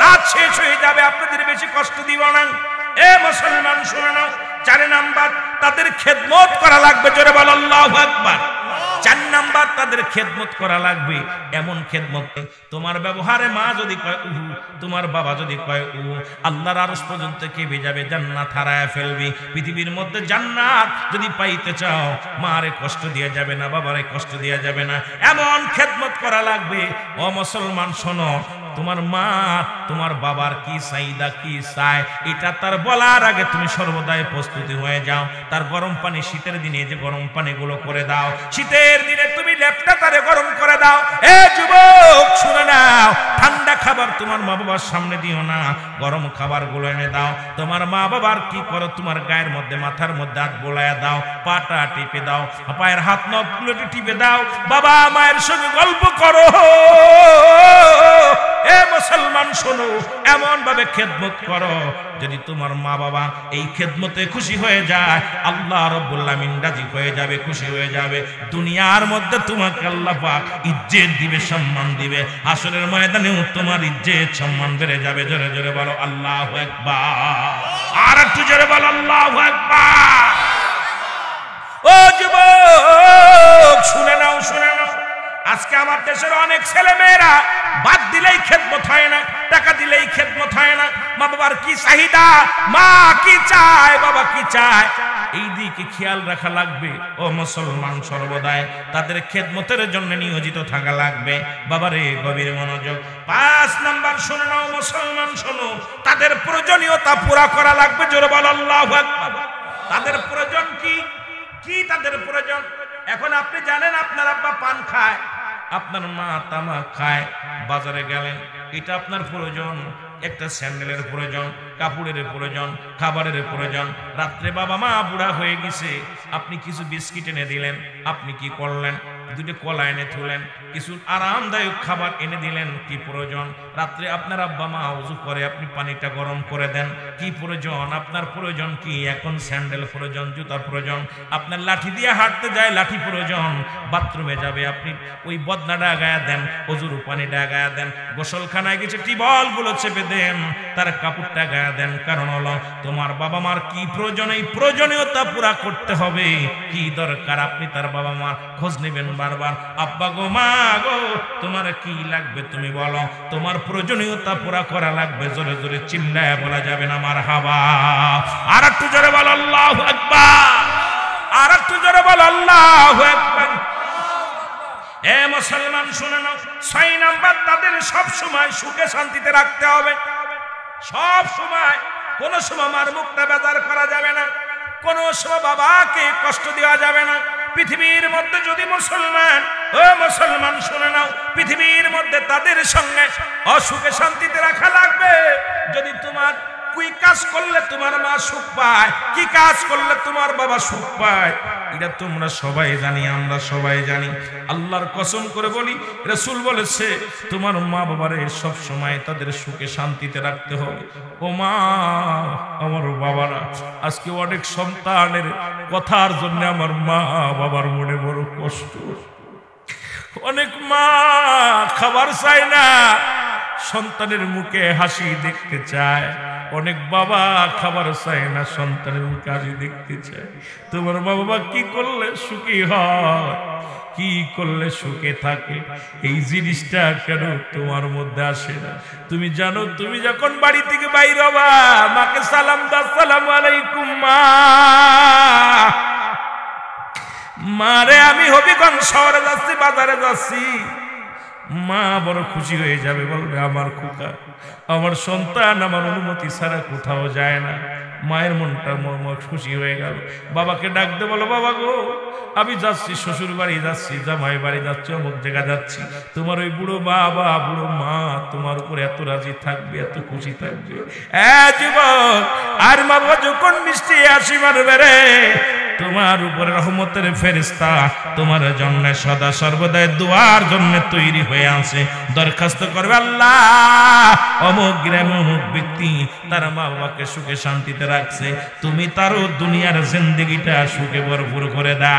রাত শেষ হয়ে যাবে, আপনাদের বেশি কষ্ট দিব না। মুসলমান শুনে নাও, 4 নাম্বার তাদের খেদমত করা লাগবে। জোরে বলো আল্লাহু আকবার। 4 নাম্বার তাদের খেদমত করা লাগবে। এমন খেদমত, তোমার ব্যবহারে মা যদি কয় উহু, তোমার বাবা যদি কয় উহু, আল্লাহর আরশ পর্যন্ত কেঁপে যাবে, জান্নাত হারায় ফেলবি। পৃথিবীর মধ্যে জান্নাত যদি পাইতে চাও, মারে কষ্ট দিয়ে যাবে না, বাবারে কষ্ট দিয়ে যাবে না, এমন খেদমত করা লাগবে। ও মুসলমান শোনো, তোমার মা তোমার বাবার কি চাহিদা, কি চায়, এটা তার বলার আগে তুমি সর্বদাই প্রস্তুতি হয়ে যাও। তার গরম পানি, শীতের দিনে যে গরম পানিগুলো করে দাও, শীতের দিনে তুমি লেপটা তারে গরম করে দাও। যুবক শুনে নাও, ঠান্ডা খাবার তোমার মা বাবার সামনে দিও না, গরম খাবার গুলো এনে দাও। তোমার মা বাবার কি করো, তোমার গায়ের মধ্যে, মাথার মধ্যে হাত বোলায়া দাও, পাটা টিপে দাও, পায়ের হাত নখগুলো টিপে দাও, বাবা মায়ের সঙ্গে গল্প করো। মুসলমান শোনো, এমন ভাবে খেদমত করো, যদি তোমার মা বাবা এই খেদমতে খুশি হয়ে যায়, আল্লাহ রাব্বুল আমিন রাজি হয়ে যাবে, খুশি হয়ে যাবে। দুনিয়ার মধ্যে তোমাকে আল্লাহ পাক ইজ্জত দিবে, সম্মান দিবে, হাসরের ময়দানেও তোমার ইজ্জত সম্মান বেড়ে যাবে। জোরে জোরে বলো আল্লাহু আকবার। আর একটু জোরে বলো আল্লাহু আকবার। ও যুবক শুনে নাও, শুনে নাও, আজকে আমার দেশের অনেক ছেলে মেয়েরা বাদ দিলেই খেদমত হয় না, টাকা দিলেই খেদমত হয় না। মা বাবার কি চাহিদা, মা কি চায়, বাবা কি চায়, এই দিকে খেয়াল রাখা লাগবে। ও মুসলমান, সর্বদাই তাদের খেদমতের জন্য নিয়োজিত থাকা লাগবে। বাবারে গভীর মনোযোগ। 5 নাম্বার শুনে নাও মুসলমান, শোনো, তাদের প্রয়োজনীয়তা পুরা করা লাগবে। জোরে বলো আল্লাহু আকবার। তাদের প্রয়োজন কি? কি তাদের প্রয়োজন? এখন আপনি জানেন আপনার আব্বা পান খায়, আপনার মা তামাক খায়, বাজারে গেলেন, এটা আপনার প্রয়োজন। একটা স্যান্ডেলের প্রয়োজন, কাপড়ের প্রয়োজন, খাবারের প্রয়োজন। রাত্রে বাবা মা বুড়া হয়ে গেছে, আপনি কিছু বিস্কিট এনে দিলেন, আপনি কি করলেন? 2টা কলা এনে তুলেন, কিছু আরামদায়ক খাবার এনে দিলেন, কি প্রয়োজন? রাত্রে আপনার আব্বা মা ওযু করে, আপনি পানিটা গরম করে দেন, কি প্রয়োজন? আপনার প্রয়োজন কি? এখন স্যান্ডেল প্রয়োজন, জুতা প্রয়োজন। আপনার লাঠি দিয়ে হাঁটতে যায়, লাঠি প্রয়োজন। বাথরুমে যাবে, আপনি ওই বদনাটা গায়া দেন, ওযুর পানিটা গায়া দেন। গোসলখানায় গেছে, টিবল গুলো চেপে দেন, তার কাপড়টা গায়া দেন। কারণ হলো তোমার বাবা মার কি প্রয়োজন, এই প্রয়োজনীয়তা পুরা করতে হবে। কি দরকার, আপনি তার বাবা মার খোঁজ নেবেন বারবার। আব্বা গো, মা গো, তোমার কি লাগবে তুমি বলো, তোমার প্রয়োজনীয়তা পুরা করা লাগবে। জোরে জোরে চিল্লায় বলা যাবে না মারহাবা। আর একটু জোরে বলো আল্লাহু আকবার। আর একটু জোরে বলো আল্লাহু আকবার। মুসলমান শুনে নাও, 6 নাম্বার তাদের সব সময় সুখে শান্তিতে রাখতে হবে। সব সময়, কোন সময় মার মুখটা বেজার করা যাবে না, কোন সময় বাবাকে কষ্ট দেওয়া যাবে না। পৃথিবীর মধ্যে যদি মুসলমান, ও মুসলমান শুনে নাও, পৃথিবীর মধ্যে তাদের সঙ্গে অসুখে শান্তিতে রাখা লাগবে। যদি তোমার কি কাজ করলে তোমার মা সুখ পায়, কি কাজ করলে তোমার বাবা সুখ পায়, এটা তোমরা সবাই জানি, আমরা সবাই জানি। আল্লাহর কসম করে বলি, রাসূল বলেছে তোমার মা বাবারে সব সময় তাদের সুখে শান্তিতে রাখতে হবে। ও মা, আমার বাবারা, আজকে অনেক সন্তানের কথার জন্য আমার মা বাবার মনে বড় কষ্ট। অনেক মা খাবার চায় না, সন্তানের মুখে হাসি দেখতে চায়। অনেক বাবা খাবার চায় না, সন্তানের মুখে হাসি দেখতে চায়। তোমার মা বাবা কি করলে সুখী হয়, কি করলে সুখে থাকে, এই জিনিসটা কেন তোমার মধ্যে আসে না? তুমি জানো, তুমি যখন বাড়ি থেকে বাইর হবা, মাকে সালাম দাও, আসসালামু আলাইকুম মা। মারে আমি হবিগঞ্জ শহরে যাচ্ছি, বাজারে যাচ্ছি, মা বড় খুশি হয়ে যাবে, বলবে আমার খোকা, আমার সন্তান আমার অনুমতি ছাড়া কোথাও যায় না। মায়ের মনটা খুশি হয়ে গেল। বাবাকে ডাকতে বলো, বাবা গো আমি যাচ্ছি শ্বশুর বাড়ি যাচ্ছি, জামাই বাড়ি যাচ্ছি, অমুক জায়গা যাচ্ছি, তোমার ওই বুড়ো বাবা বুড়ো মা তোমার উপর এত রাজি থাকবে, এত খুশি থাকবে। যুবক, আর বাবা যখন মিষ্টি হাসি মারবে রে, তোমার উপরে রহমতের ফেরেশতা তোমার জন্য সদা সর্বদাই দোয়ার জন্য তৈরি হয়ে আছে। দরখাস্ত করবে, আল্লাহ অমুক গ্রামে অমুক ব্যক্তি তার মা বাবাকে সুখে শান্তিতে রাখছে, তুমি তারও দুনিয়ার জিন্দেগিটা সুখে ভরপুর করে দাও।